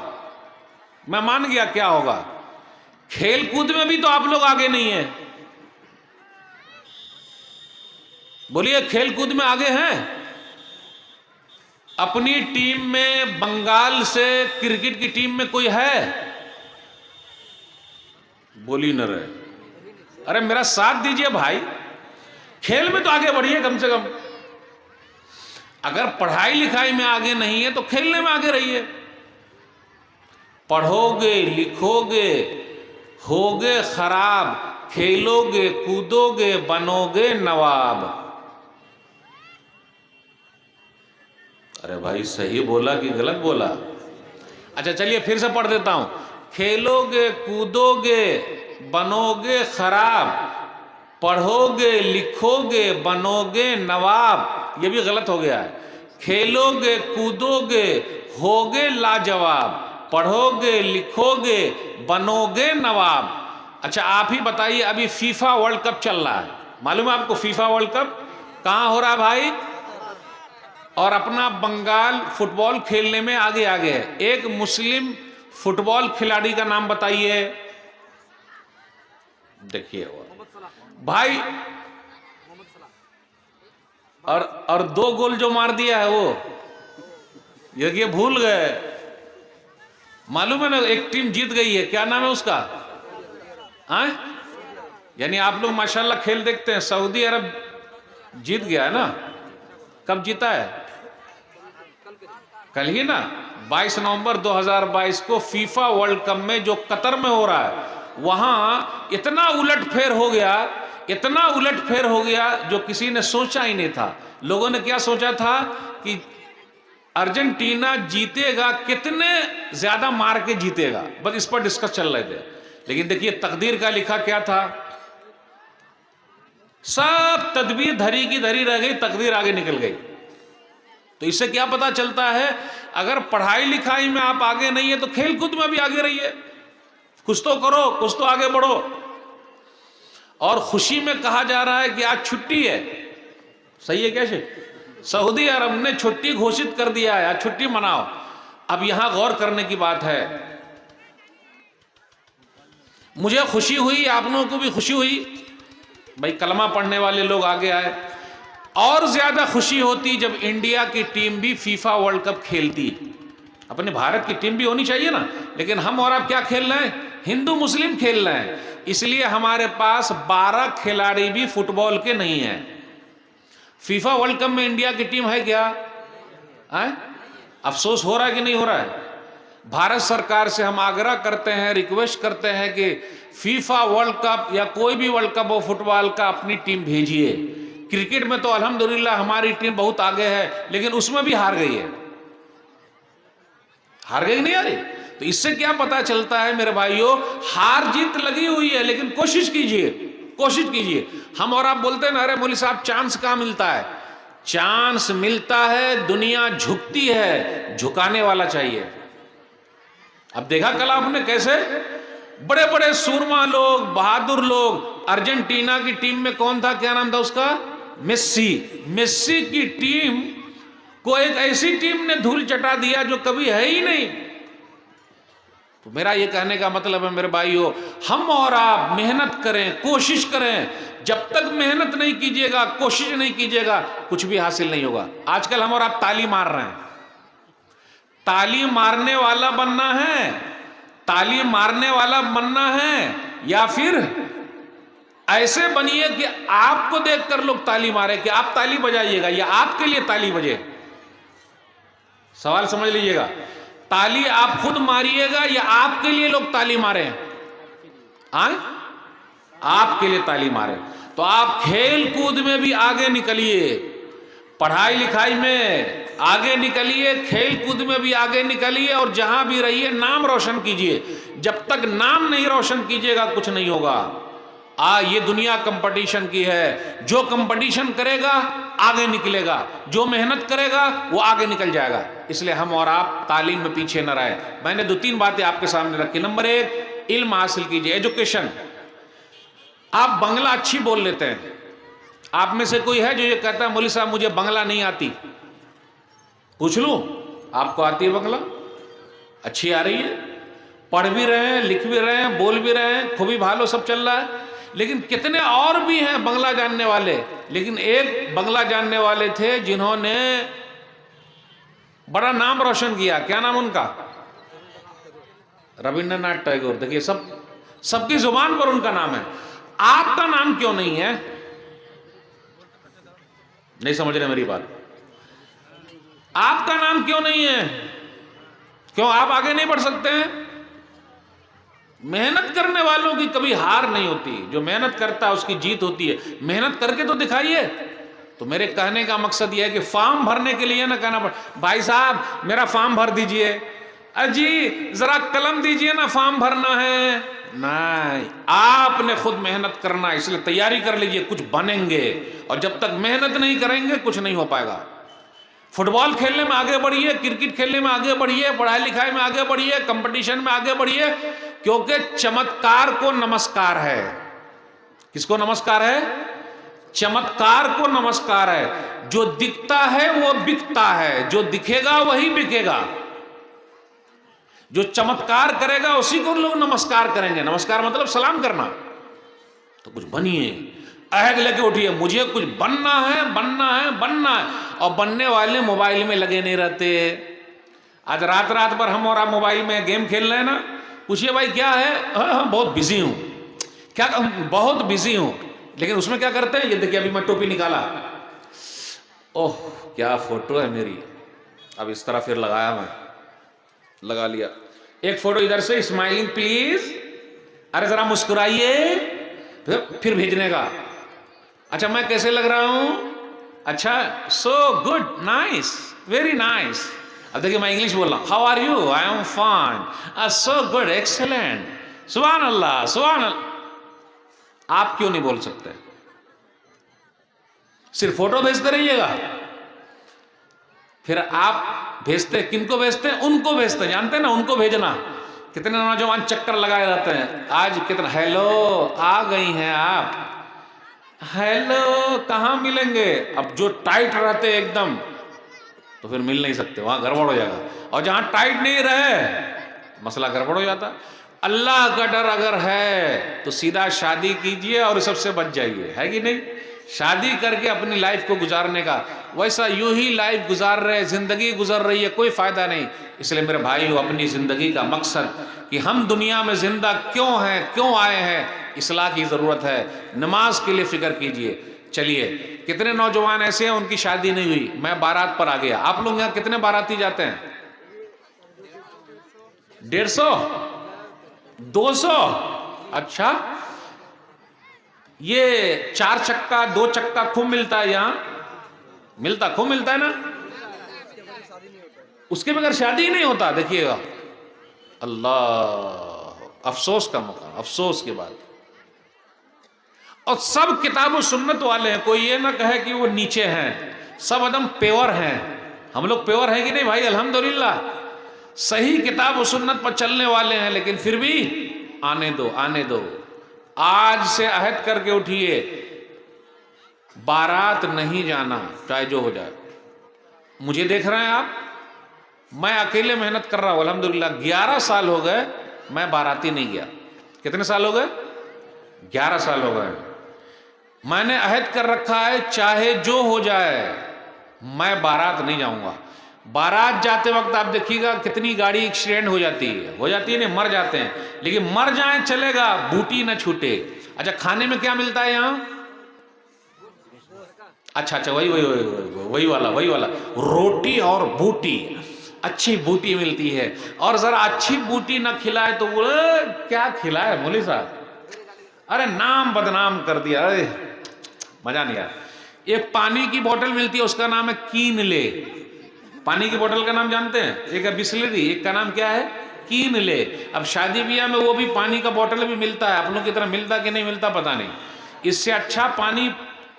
میں مان گیا کیا ہوگا. کھیل کود میں بھی تو آپ لوگ آگے نہیں ہیں. بولیے کھیل کود میں آگے ہیں؟ اپنی ٹیم میں بنگال سے کرکٹ کی ٹیم میں کوئی ہے؟ بولی نہ رہے. ارے میرا ساتھ دیجئے بھائی، کھیل میں تو آگے بڑھیے کم سے کم. اگر پڑھائی لکھائی میں آگے نہیں ہے تو کھیلنے میں آگے رہیے. پڑھو گے، لکھو گے، ہوگے خراب، کھیلو گے، کودو گے، بنو گے نواب. ارے بھائی صحیح بولا کہ غلط بولا؟ اچھا چلیے پھر سے پڑھ دیتا ہوں. کھیلو گے، کودو گے، بنو گے خراب، پڑھو گے، لکھو گے، بنو گے نواب. یہ بھی غلط ہو گیا ہے. کھیلو گے، کودو گے، ہوگے لاجواب، پڑھو گے، لکھو گے، بنو گے نواب. اچھا آپ ہی بتائیے، ابھی فیفا ورلڈ کپ چل رہا ہے، معلوم ہے آپ کو فیفا ورلڈ کپ کہاں ہو رہا ہے بھائی؟ اور اپنا بنگال فٹ بال کھیلنے میں آگے ہے. ایک مسلم فٹ بال کھلاڑی کا نام بتائیے. دیکھیے بھائی، اور 2 گول جو مار دیا ہے وہ یہ بھول گئے. معلوم ہے نا ایک ٹیم جیت گئی ہے، کیا نام ہے اس کا؟ یعنی آپ لوگ ماشاءاللہ کھیل دیکھتے ہیں. سعودی عرب جیت گیا ہے نا. کب جیتا ہے؟ کل ہی نا. 22 نومبر 2022 کو فیفا ورلڈ کپ میں جو قطر میں ہو رہا ہے، وہاں اتنا الٹ پھیر ہو گیا اتنا الٹ پھیر ہو گیا جو کسی نے سوچا ہی نہیں تھا. لوگوں نے کیا سوچا تھا کہ ارجنٹینا جیتے گا, کتنے زیادہ مار کے جیتے گا, بس اس پر ڈسکس چل رہے تھے. لیکن دیکھیے تقدیر کا لکھا کیا تھا, سب تدبیر دھری کی دھری رہ گئی, تقدیر آگے نکل گئی. تو اس سے کیا پتا چلتا ہے, اگر پڑھائی لکھائی میں آپ آگے نہیں ہے تو کھیل کود میں بھی آگے رہیے, کچھ تو کرو, کچھ تو آگے بڑھو. اور خوشی میں کہا جا رہا ہے کہ آج چھٹی ہے, صحیح ہے کیسے؟ سعودی عرب نے چھٹی گھوشت کر دیا ہے, آج چھٹی مناؤ. اب یہاں غور کرنے کی بات ہے, مجھے خوشی ہوئی, آپ لوگوں کو بھی خوشی ہوئی, بھائی کلمہ پڑھنے والے لوگ آگے آئے. اور زیادہ خوشی ہوتی جب انڈیا کی ٹیم بھی فیفا ورلڈ کپ کھیلتی. اپنے بھارت کی ٹیم بھی ہونی چاہیے نا, لیکن ہم اور آپ کیا کھیل رہے ہیں, ہندو مسلم کھیل رہے ہیں. اس لیے ہمارے پاس 12 کھلاڑی بھی فٹ بال کے نہیں ہیں. فیفا ورلڈ کپ میں انڈیا کی ٹیم ہے کیا؟ افسوس ہو رہا ہے کہ نہیں ہو رہا ہے؟ بھارت سرکار سے ہم آگرہ کرتے ہیں, ریکویسٹ کرتے ہیں کہ فیفا ورلڈ کپ یا کوئی بھی ورلڈ کپ ہو فٹ بال کا اپنی ٹیم بھیجیے. کرکٹ میں تو الحمدللہ ہماری ٹیم بہت آگے ہے, لیکن اس میں بھی ہار گئی ہے. ہار گئی نہیں یاری. تو اس سے کیا پتا چلتا ہے میرے بھائیوں, ہار جیت لگی ہوئی ہے, لیکن کوشش کیجئے, کوشش کیجئے. ہم اور آپ بولتے ہیں نا, ارے مولوی صاحب چانس کہاں ملتا ہے؟ چانس ملتا ہے, دنیا جھکتی ہے, جھکانے والا چاہیے. اب دیکھا کل آپ نے کیسے بڑے بڑے سورما لوگ, بہادر لوگ. ارجنٹینا کی ٹیم میں کون تھا, کیا نام تھا اس کا؟ میسی. میسی کی ٹیم کو ایک ایسی ٹیم نے دھول چٹا دیا جو کبھی ہے ہی نہیں. تو میرا یہ کہنے کا مطلب ہے میرے بھائیو, ہم اور آپ محنت کریں, کوشش کریں. جب تک محنت نہیں کیجیے گا, کوشش نہیں کیجیے گا, کچھ بھی حاصل نہیں ہوگا. آج کل ہم اور آپ تالی مار رہے ہیں. تالی مارنے والا بننا ہے, تالی مارنے والا بننا ہے, یا پھر ایسے بنیے کہ آپ کو دیکھ کر لوگ تالی مارے, کہ آپ تالی بجائیے گا یا آپ کے لیے تالی بجے. سوال سمجھ لیجئے گا, تالی آپ خود ماریے گا یا آپ کے لیے لوگ تالی مارے؟ آپ کے لیے تالی مارے. تو آپ کھیل کود میں بھی آگے نکلیے, پڑھائی لکھائی میں آگے نکلیے, کھیل کود میں بھی آگے نکلیے, اور جہاں بھی رہیے نام روشن کیجئے. جب تک نام نہیں روشن کیجئے گا کچھ نہیں ہوگا. یہ دنیا کمپٹیشن کی ہے, جو کمپٹیشن کرے گا آگے نکلے گا, جو محنت کرے گا وہ آگے نکل جائے گا. اس لیے ہم اور آپ تعلیم میں پیچھے نہ رہے. میں نے 2-3 باتیں آپ کے سامنے رکھی. نمبر 1, علم حاصل کیجئے, ایجوکیشن. آپ بنگلہ اچھی بول لیتے ہیں. آپ میں سے کوئی ہے جو یہ کہتا ہے مولوی صاحب مجھے بنگلہ نہیں آتی؟ پوچھ لوں, آپ کو آتی ہے بنگلہ؟ اچھی آ رہی ہے, پڑھ بھی رہے ہیں, لکھ بھی رہے ہیں, بول بھی رہے ہیں, خوبی بھالو سب چل رہا ہے. لیکن کتنے اور بھی ہیں بنگلہ جاننے والے. لیکن ایک بنگلہ جاننے والے تھے جنہوں نے بڑا نام روشن کیا. کیا نام ان کا؟ رابندر ناتھ ٹیگور. دیکھیے سب کی زبان پر ان کا نام ہے. آپ کا نام کیوں نہیں ہے؟ نہیں سمجھ رہے میری بات. آپ کا نام کیوں نہیں ہے؟ کیوں آپ آگے نہیں بڑھ سکتے ہیں؟ محنت کرنے والوں کی کبھی ہار نہیں ہوتی. جو محنت کرتا ہے اس کی جیت ہوتی ہے. محنت کر کے تو دکھائیے. تو میرے کہنے کا مقصد یہ ہے کہ فارم بھرنے کے لیے نہ کہنا بھائی صاحب میرا فارم بھر دیجئے, اجی ذرا قلم دیجئے نا فارم بھرنا ہے. نہیں, آپ نے خود محنت کرنا, اس لیے تیاری کر لیجئے, کچھ بنیں گے. اور جب تک محنت نہیں کریں گے کچھ نہیں ہو پائے گا. فٹ بال کھیلنے میں آگے بڑھیے, کرکٹ کھیلنے میں آگے بڑھیے, پڑھائی لکھائی میں آگے بڑھیے, کمپٹیشن میں آگے بڑھیے, کیونکہ چمتکار کو نمسکار ہے. کس کو نمسکار ہے؟ چمتکار کو نمسکار ہے. جو دکھتا ہے وہ بکتا ہے, جو دکھے گا وہی بکے گا. جو چمتکار کرے گا اسی کو لوگ نمسکار کریں گے. نمسکار مطلب سلام کرنا. تو کچھ بنیے, عہد لے کے اٹھیے, مجھے کچھ بننا ہے, بننا ہے, بننا ہے. اور بننے والے موبائل میں لگے نہیں رہتے. آج رات بھر ہم اور آپ موبائل میں گیم کھیل رہے ہیں نا. پوچھئے بھائی کیا ہے؟ بہت بزی ہوں. کیا بہت بزی ہوں. لیکن اس میں کیا کرتے ہیں؟ یہ دیکھیں ابھی میں ٹوپی نکالا, اوہ کیا فوٹو ہے میری. اب اس طرح پھر لگایا, میں لگا لیا. ایک فوٹو ادھر سے, اسمائلنگ پلیز, ارے ذرا مسکرائیے, پھر بھیجنے کا. اچھا میں کیسے لگ رہا ہوں؟ اچھا so good, nice, very nice. اب دیکھیے میں انگلش بول رہا ہوں. How are you? I am fine. So good, excellent, سبحان اللہ سبحان اللہ. آپ کیوں نہیں بول سکتے؟ صرف فوٹو بھیجتے رہیے گا. پھر آپ بھیجتے کن کو بھیجتے ہیں؟ ان کو بھیجتے ہیں، جانتے ہیں نا ان کو بھیجنا. کتنے نوجوان چکر لگائے جاتے ہیں آج. کتنا ہیلو آ گئی ہیں آپ، ہیلو کہاں ملیں گے؟ اب جو ٹائٹ رہتے ایک دم تو پھر مل نہیں سکتے، وہاں گڑبڑ ہو جائے گا. اور جہاں ٹائٹ نہیں رہے مسئلہ گڑبڑ ہو جاتا. اللہ کا ڈر اگر ہے تو سیدھا شادی کیجئے اور سب سے بچ جائیے، ہے کہ نہیں؟ شادی کر کے اپنی لائف کو گزارنے کا، ویسا یوں ہی لائف گزار رہے، زندگی گزر رہی ہے، کوئی فائدہ نہیں. اس لیے میرے بھائیو، اپنی زندگی کا مقصد کہ ہم دنیا میں زندہ کیوں ہیں، کیوں آئے ہیں، اصلاح کی ضرورت ہے. نماز کے لیے فکر کیجئے. چلیے کتنے نوجوان ایسے ہیں ان کی شادی نہیں ہوئی؟ میں بارات پر آ گیا. آپ لوگ یہاں کتنے باراتی جاتے ہیں؟ 150 200. اچھا یہ 4 چکا 2 چکا خوب ملتا ہے یہاں؟ خوب ملتا ہے نا؟ اس کے بغیر شادی ہی نہیں ہوتا. دیکھیے گا اللہ، افسوس کا مقام، افسوس کی بات. اور سب کتاب و سنت والے ہیں، کوئی یہ نہ کہے کہ وہ نیچے ہیں. سب عدم پیور ہیں. ہم لوگ پیور ہیں کہ نہیں بھائی؟ الحمدللہ صحیح کتاب و سنت پر چلنے والے ہیں. لیکن پھر بھی آنے دو، آنے دو. آج سے عہد کر کے اٹھیے، بارات نہیں جانا چاہے جو ہو جائے. مجھے دیکھ رہے ہیں آپ، میں اکیلے محنت کر رہا ہوں الحمدللہ. 11 سال ہو گئے میں باراتی نہیں گیا. کتنے سال ہو گئے؟ 11 سال ہو گئے. میں نے عہد کر رکھا ہے چاہے جو ہو جائے میں بارات نہیں جاؤں گا. بارات جاتے وقت آپ دیکھیے گا کتنی گاڑی ایکسیڈنٹ ہو جاتی ہے نہیں، مر جاتے ہیں. لیکن مر جائیں چلے گا، بوٹی نہ چھوٹے. اچھا کھانے میں کیا ملتا ہے یہاں؟ اچھا وہی والا روٹی اور بوٹی. اچھی بوٹی ملتی ہے. اور ذرا اچھی بوٹی نہ کھلائے تو وہ کیا کھلائے مولوی صاحب، ارے نام بدنام کر دیا، مزہ نہیں آیا. ایک پانی کی بوتل ملتی ہے، اس کا نام ہے کین لے. پانی کی بوتل کا نام جانتے ہیں؟ ایک ہے بسلری، ایک کا نام کیا ہے؟ کین لے. اب شادی بیاہ میں وہ بھی پانی کا بوتل بھی ملتا ہے. اپنوں کی طرح ملتا کہ نہیں ملتا پتہ نہیں. اس سے اچھا پانی،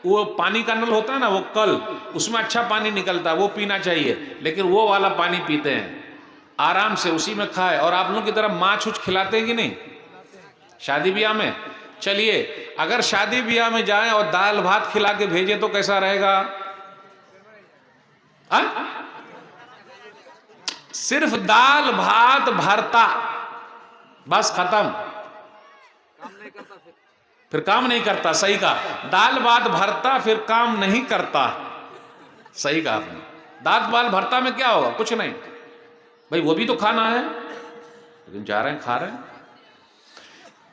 وہ پانی کا نل ہوتا ہے نا، وہ کل اس میں اچھا پانی نکلتا ہے، وہ پینا چاہیے. لیکن وہ والا پانی پیتے ہیں آرام سے، اسی میں کھائے. اور آپ لوگوں کی طرح ماچھ اچھ کھلاتے ہیں کہ نہیں شادی بیاہ میں؟ چلیے اگر شادی بیاہ میں جائیں اور دال بھات کھلا کے بھیجے تو کیسا رہے گا؟ صرف دال بھات بھرتا، بس ختم. پھر کام نہیں کرتا. صحیح کہا، دال بھات بھرتا پھر کام نہیں کرتا. صحیح کہا آپ نے. دال بھات بھرتا میں کیا ہوگا؟ کچھ نہیں بھائی، وہ بھی تو کھانا ہے، لیکن جا رہے ہیں کھا رہے ہیں.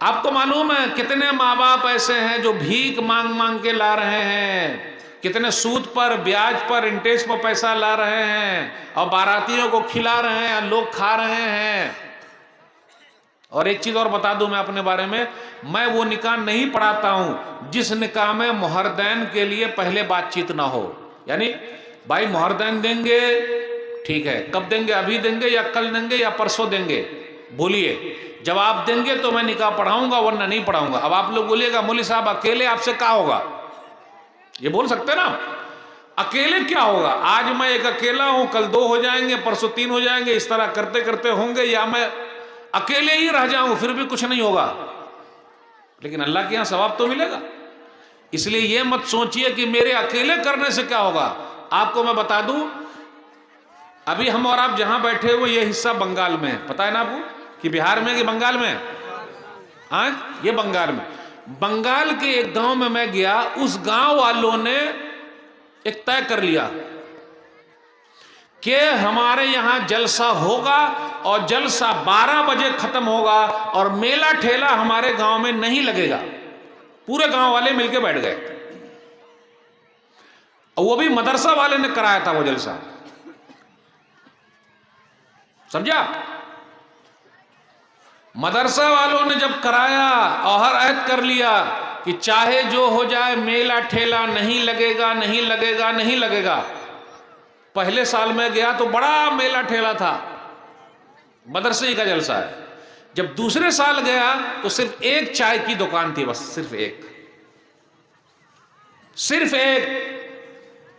آپ کو معلوم ہے کتنے ماں باپ ایسے ہیں جو بھیک مانگ مانگ کے لا رہے ہیں، کتنے سود پر، بیاج پر، انٹرسٹ پر پیسہ لا رہے ہیں اور باراتیوں کو کھلا رہے ہیں، لوگ کھا رہے ہیں. اور ایک چیز اور بتا دوں میں اپنے بارے میں وہ نکاح نہیں پڑھاتا ہوں جس نکاح میں مہردین کے لیے پہلے بات چیت نہ ہو. یعنی بھائی مہردین دیں گے، ٹھیک ہے، کب دیں گے؟ ابھی دیں گے یا کل دیں گے یا پرسوں دیں گے؟ بولیے. جب آپ دیں گے تو میں نکاح پڑھاؤں گا، ورنہ نہیں پڑھاؤں گا. اب آپ لوگ بولیے گا مولوی صاحب اکیلے آپ سے کیا ہوگا؟ یہ بول سکتے نا، اکیلے کیا ہوگا؟ آج میں ایک اکیلا ہوں، کل 2 ہو جائیں گے، پرسوں 3 ہو جائیں گے. اس طرح کرتے کرتے ہوں گے، یا میں اکیلے ہی رہ جاؤں پھر بھی کچھ نہیں ہوگا. لیکن اللہ کے یہاں ثواب تو ملے گا. اس لیے یہ مت سوچئے کہ میرے اکیلے کرنے سے کیا ہوگا. آپ کو میں بتا دوں، ابھی ہم اور آپ جہاں بیٹھے ہوئے یہ حصہ بنگال میں ہے. پتہ ہے نا آپ کو کہ بہار میں کہ بنگال میں؟ ہاں یہ بنگال میں. بنگال کے ایک گاؤں میں گیا. اس گاؤں والوں نے ایک طے کر لیا کہ ہمارے یہاں جلسہ ہوگا اور جلسہ 12 بجے ختم ہوگا اور میلہ ٹھیلا ہمارے گاؤں میں نہیں لگے گا. پورے گاؤں والے مل کے بیٹھ گئے. اور وہ بھی مدرسہ والے نے کرایا تھا وہ جلسہ، سمجھا؟ مدرسہ والوں نے جب کرایا اور عہد کر لیا کہ چاہے جو ہو جائے میلہ ٹھیلا نہیں لگے گا، نہیں لگے گا، نہیں لگے گا۔ پہلے سال میں گیا تو بڑا میلہ ٹھیلا تھا، مدرسے کا جلسہ ہے۔ جب دوسرے سال گیا تو صرف ایک چائے کی دکان تھی، بس صرف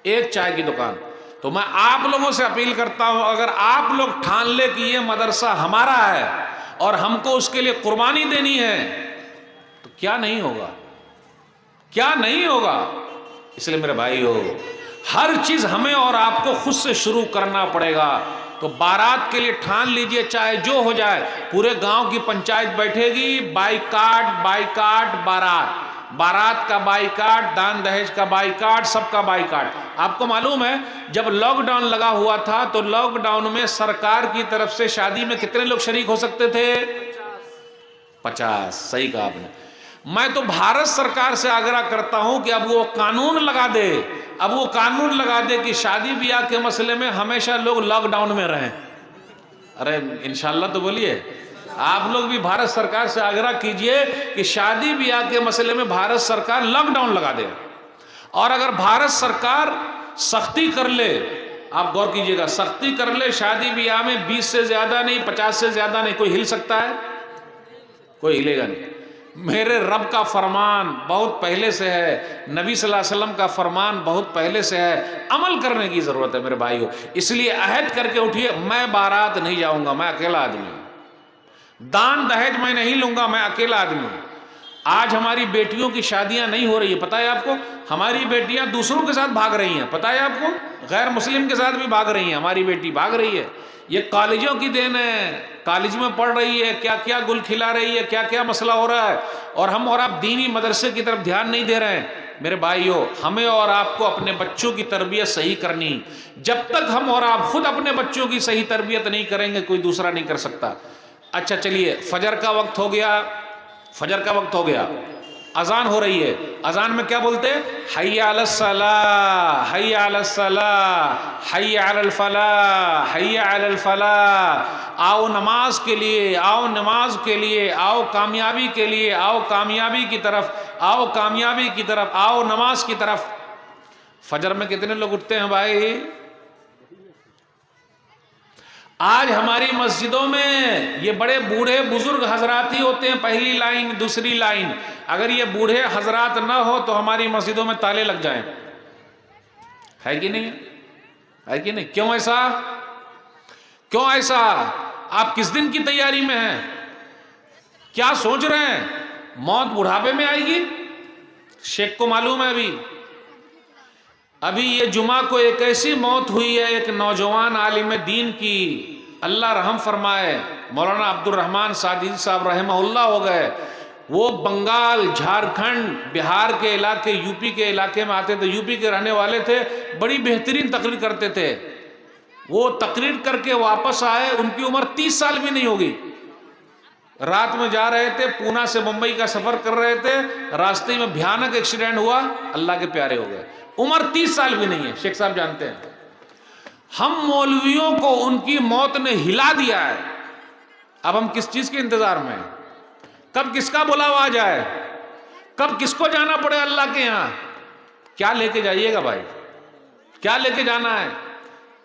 ایک چائے کی دکان۔ تو میں آپ لوگوں سے اپیل کرتا ہوں، اگر آپ لوگ ٹھان لے کہ یہ مدرسہ ہمارا ہے اور ہم کو اس کے لیے قربانی دینی ہے تو کیا نہیں ہوگا، کیا نہیں ہوگا۔ اس لیے میرے بھائیو، ہر چیز ہمیں اور آپ کو خود سے شروع کرنا پڑے گا۔ تو بارات کے لیے ٹھان لیجئے، چاہے جو ہو جائے، پورے گاؤں کی پنچایت بیٹھے گی، بائیکاٹ بارات کا بائیکاٹ، دان دہیج کا بائیکاٹ، سب کا بائیکاٹ۔ آپ کو معلوم ہے جب لاک ڈاؤن لگا ہوا تھا تو لاک ڈاؤن میں سرکار کی طرف سے شادی میں کتنے لوگ شریک ہو سکتے تھے؟ 50۔ صحیح کہا آپ نے۔ میں تو بھارت سرکار سے آگرہ کرتا ہوں کہ اب وہ قانون لگا دے کہ شادی بیاہ کے مسئلے میں ہمیشہ لوگ لاک ڈاؤن میں رہیں۔ ارے انشاءاللہ تو بولیے، آپ لوگ بھی بھارت سرکار سے آگرہ کیجئے کہ شادی بیاہ کے مسئلے میں بھارت سرکار لاک ڈاؤن لگا دے۔ اور اگر بھارت سرکار سختی کر لے، آپ غور کیجئے گا، سختی کر لے شادی بیاہ میں 20 سے زیادہ نہیں، 50 سے زیادہ نہیں، کوئی ہل سکتا ہے؟ کوئی ہلے گا نہیں۔ میرے رب کا فرمان بہت پہلے سے ہے، نبی صلی اللہ علیہ وسلم کا فرمان بہت پہلے سے ہے، عمل کرنے کی ضرورت ہے میرے بھائیو۔ اس لیے عہد کر کے اٹھیے، میں بارات نہیں جاؤں گا، میں اکیلا آدمی ہوں۔ دان دہیج میں نہیں لوں گا، میں اکیلا آدمی ہوں۔ آج ہماری بیٹیوں کی شادیاں نہیں ہو رہی ہے، پتہ ہے آپ کو؟ ہماری بیٹیاں دوسروں کے ساتھ بھاگ رہی ہیں، پتہ ہے آپ کو؟ غیر مسلم کے ساتھ بھی بھاگ رہی ہیں، ہماری بیٹی بھاگ رہی ہے۔ یہ کالجوں کی دین ہے، کالج میں پڑھ رہی ہے، کیا کیا گل کھلا رہی ہے، کیا کیا مسئلہ ہو رہا ہے، اور ہم اور آپ دینی مدرسے کی طرف دھیان نہیں دے رہے ہیں۔ میرے بھائیو، ہمیں اور آپ کو اپنے بچوں کی تربیت صحیح کرنی۔ جب تک ہم اور آپ خود اپنے بچوں کی صحیح تربیت نہیں کریں گے، کوئی دوسرا نہیں کر سکتا۔ اچھا چلیے، فجر کا وقت ہو گیا، اذان ہو رہی ہے۔ اذان میں کیا بولتے ہیں؟ حی علی الصلاۃ، حی علی الصلاۃ، حی علی الفلاح، حی علی الفلاح۔ آؤ نماز کے لیے، آؤ نماز کے لیے، آؤ کامیابی کے لیے، آؤ کامیابی کی طرف، آؤ کامیابی کی طرف، آؤ نماز کی طرف۔ فجر میں کتنے لوگ اٹھتے ہیں بھائی؟ آج ہماری مسجدوں میں یہ بڑے بوڑھے بزرگ حضرات ہی ہوتے ہیں، پہلی لائن دوسری لائن۔ اگر یہ بوڑھے حضرات نہ ہو تو ہماری مسجدوں میں تالے لگ جائیں۔ ہے کہ نہیں؟ ہے کہ نہیں؟ کیوں ایسا؟ کیوں ایسا؟ آپ کس دن کی تیاری میں ہیں؟ کیا سوچ رہے ہیں؟ موت بڑھاپے میں آئے گی؟ شیخ کو معلوم ہے ابھی یہ جمعہ کو ایک ایسی موت ہوئی ہے ایک نوجوان عالم دین کی، اللہ رحم فرمائے، مولانا عبد الرحمن سعدی صاحب رحمہ اللہ ہو گئے۔ وہ بنگال، جھارکھنڈ، بہار کے علاقے، یو پی کے علاقے میں آتے تھے، یو پی کے رہنے والے تھے، بڑی بہترین تقریر کرتے تھے۔ وہ تقریر کر کے واپس آئے، ان کی عمر 30 سال بھی نہیں ہوگی۔ رات میں جا رہے تھے، پونا سے ممبئی کا سفر کر رہے تھے، راستے میں بھیانک ایکسیڈنٹ ہوا، اللہ کے پیارے ہو گئے۔ عمر 30 سال بھی نہیں ہے، شیخ صاحب جانتے ہیں۔ ہم مولویوں کو ان کی موت نے ہلا دیا ہے۔ اب ہم کس چیز کے انتظار میں ہیں؟ کب کس کا بلاوا آ جائے، کب کس کو جانا پڑے اللہ کے ہاں؟ کیا لے کے جائیے گا بھائی، کیا لے کے جانا ہے؟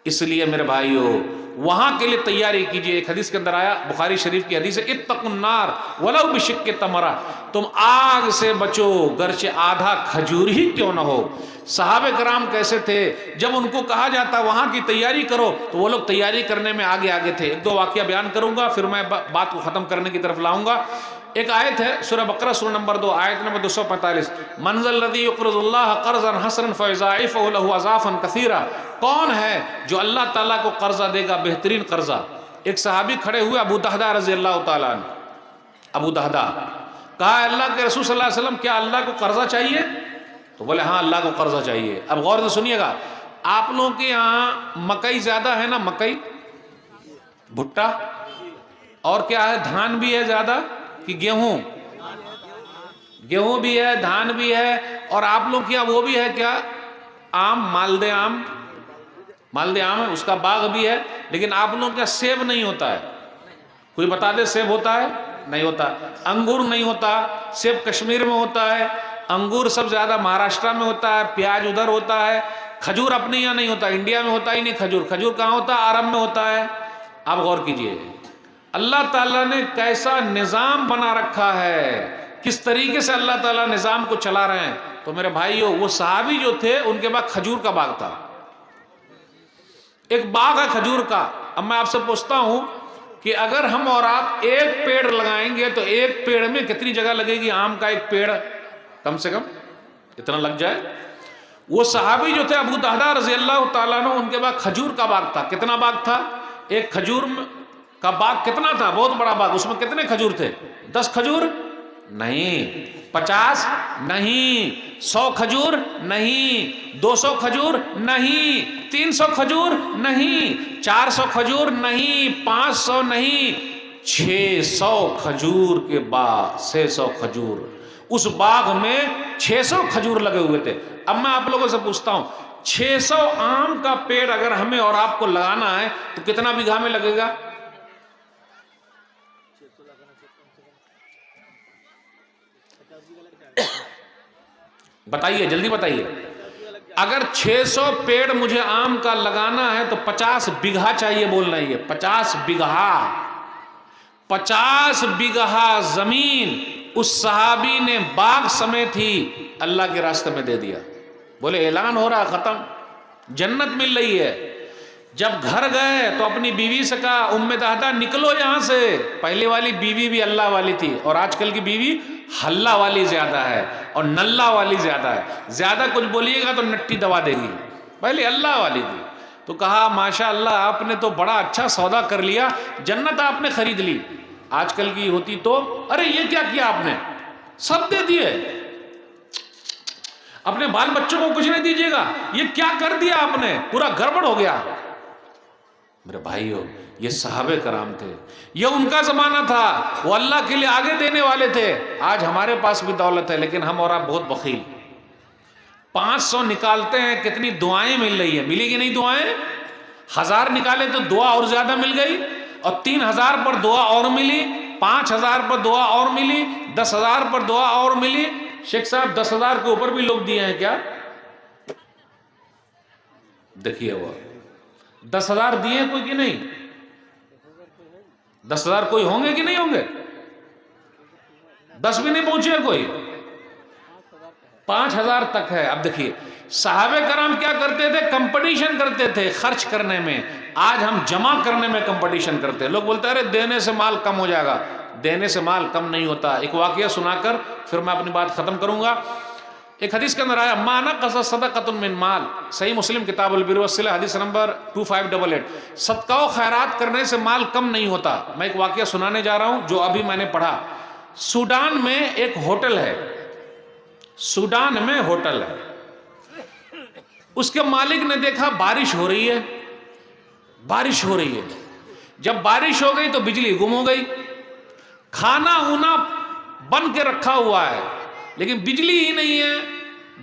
اس لیے میرے بھائیو، وہاں کے لیے تیاری کیجئے۔ ایک حدیث کے اندر آیا، بخاری شریف کی حدیث ہے، اتقوا النار ولو بشق تمرہ، تم آگ سے بچو گرچہ آدھا کھجور ہی کیوں نہ ہو۔ صحابہ کرام کیسے تھے؟ جب ان کو کہا جاتا وہاں کی تیاری کرو تو وہ لوگ تیاری کرنے میں آگے تھے۔ ایک دو واقعہ بیان کروں گا، پھر میں بات کو ختم کرنے کی طرف لاؤں گا۔ ایک آیت ہے سورہ بقرہ سورہ نمبر 2 آیت نمبر 245، من ذا الذی یقرض اللہ قرضا حسنا فیضاعفہ لہ اضعافا کثیرا، کون ہے جو اللہ تعالیٰ کو قرضہ دے گا بہترین قرضہ؟ ایک صحابی کھڑے ہوئے، ابو دہدہ رضی اللہ تعالیٰ عنہ، ابو دہدہ، کہا اللہ کے رسول صلی اللہ علیہ وسلم کیا اللہ کو قرضہ چاہیے؟ تو بولے ہاں اللہ کو قرضہ چاہیے۔ اب غور سے سنیے گا، آپ لوگوں کے یہاں مکئی زیادہ ہے نا؟ مکئی، بھٹا، اور کیا ہے؟ دھان بھی ہے زیادہ کہ گیہوں؟ گیہوں بھی ہے، دھان بھی ہے، اور آپ لوگ کیا وہ بھی ہے کیا؟ آم، مالدہ آم، مالدہ آم ہے، اس کا باغ بھی ہے، لیکن آپ لوگ کیا سیب نہیں ہوتا ہے؟ کوئی بتا دے سیب ہوتا ہے؟ نہیں ہوتا، انگور نہیں ہوتا، سیب کشمیر میں ہوتا ہے، انگور سب زیادہ مہاراشٹر میں ہوتا ہے، پیاز ادھر ہوتا ہے، کھجور اپنے یہاں نہیں ہوتا، انڈیا میں ہوتا ہی نہیں کھجور، کھجور کہاں ہوتا ہے؟ عرب میں ہوتا ہے۔ آپ غور کیجئے اللہ تعالیٰ نے کیسا نظام بنا رکھا ہے، کس طریقے سے اللہ تعالیٰ نظام کو چلا رہے ہیں۔ تو میرے بھائیو، وہ صحابی جو تھے ان کے پاس کھجور کا باغ تھا، ایک باغ ہے کھجور کا۔ اب میں آپ سے پوچھتا ہوں کہ اگر ہم اور آپ ایک پیڑ لگائیں گے تو ایک پیڑ میں کتنی جگہ لگے گی؟ آم کا ایک پیڑ کم سے کم اتنا لگ جائے۔ وہ صحابی جو تھے ابو دہدہ رضی اللہ تعالیٰ عنہ، ان کے پاس کھجور کا باغ تھا۔ کتنا باغ تھا؟ ایک کھجور کا باغ کتنا تھا؟ بہت بڑا باغ۔ اس میں کتنے کھجور تھے؟ 10 کھجور نہیں، 50 نہیں، 100 کھجور نہیں، 200 کھجور نہیں، 300 کھجور نہیں، 400 کھجور نہیں، 500 نہیں، 600 کھجور کے باغ، 600 کھجور۔ اس باغ میں 600 کھجور لگے ہوئے تھے۔ اب میں آپ لوگوں سے پوچھتا ہوں، 600 آم کا پیڑ اگر ہمیں اور آپ کو لگانا ہے تو کتنا بیگھا میں لگے گا؟ بتائیے، جلدی بتائیے۔ اگر 600 پیڑ مجھے آم کا لگانا ہے تو 50 بیگھا چاہیے، بولنا ہی ہے 50 بیگھا۔ 50 بیگھا زمین اس صحابی نے باغ سمیت ہی اللہ کے راستے میں دے دیا۔ بولے اعلان ہو رہا، ختم، جنت مل رہی ہے۔ جب گھر گئے تو اپنی بیوی سے کہا، ام دہدہ نکلو یہاں سے۔ پہلے والی بیوی بھی اللہ والی تھی، اور آج کل کی بیوی ہلہ والی زیادہ ہے اور نلہ والی زیادہ ہے۔ زیادہ کچھ بولیے گا تو نٹی دبا دے گی۔ پہلے اللہ والی تھی تو کہا ماشاء اللہ آپ نے تو بڑا اچھا سودا کر لیا، جنت آپ نے خرید لی۔ آج کل کی ہوتی تو ارے یہ کیا کیا آپ نے، سب دے دیے، اپنے بال بچوں کو کچھ نہیں دیجیے گا، یہ کیا کر دیا آپ نے، پورا گڑبڑ ہو گیا۔ میرے بھائیو، یہ صحابہ کرام تھے، یہ ان کا زمانہ تھا، وہ اللہ کے لیے آگے دینے والے تھے۔ آج ہمارے پاس بھی دولت ہے لیکن ہم اور آپ بہت بخیل۔ 500 نکالتے ہیں، کتنی دعائیں مل رہی ہیں، ملی گی نہیں دعائیں؟ 1000 نکالے تو دعا اور زیادہ مل گئی، اور 3000 پر دعا اور ملی، 5000 پر دعا اور ملی، 10000 پر دعا اور ملی۔ شیخ صاحب 10000 کے اوپر بھی لوگ دیے ہیں کیا؟ دیکھیے وہ 10000 دیے کوئی کہ نہیں؟ 10000 کوئی ہوں گے کہ نہیں ہوں گے؟ 10 بھی نہیں پہنچے کوئی، 5000 تک ہے۔ اب دیکھیے صحابہ کرام کیا کرتے تھے؟ کمپٹیشن کرتے تھے خرچ کرنے میں۔ آج ہم جمع کرنے میں کمپٹیشن کرتے ہیں۔ لوگ بولتے ہیں ارے دینے سے مال کم ہو جائے گا، دینے سے مال کم نہیں ہوتا۔ ایک واقعہ سنا کر پھر میں اپنی بات ختم کروں گا۔ ایک حدیث کے اندر آیا، ما نقص صدقۃ من مال، صحیح مسلم کتاب البر والصلہ حدیث نمبر 2588۔ صدقہ و خیرات کرنے سے مال کم نہیں ہوتا۔ میں ایک واقعہ سنانے جا رہا ہوں جو ابھی میں نے پڑھا۔ سوڈان میں ایک ہوٹل ہے، سوڈان میں ہوٹل ہے، اس کے مالک نے دیکھا بارش ہو رہی ہے، بارش ہو رہی ہے۔ جب بارش ہو گئی تو بجلی گم ہو گئی، کھانا ہونا بن کے رکھا ہوا ہے لیکن بجلی ہی نہیں ہے۔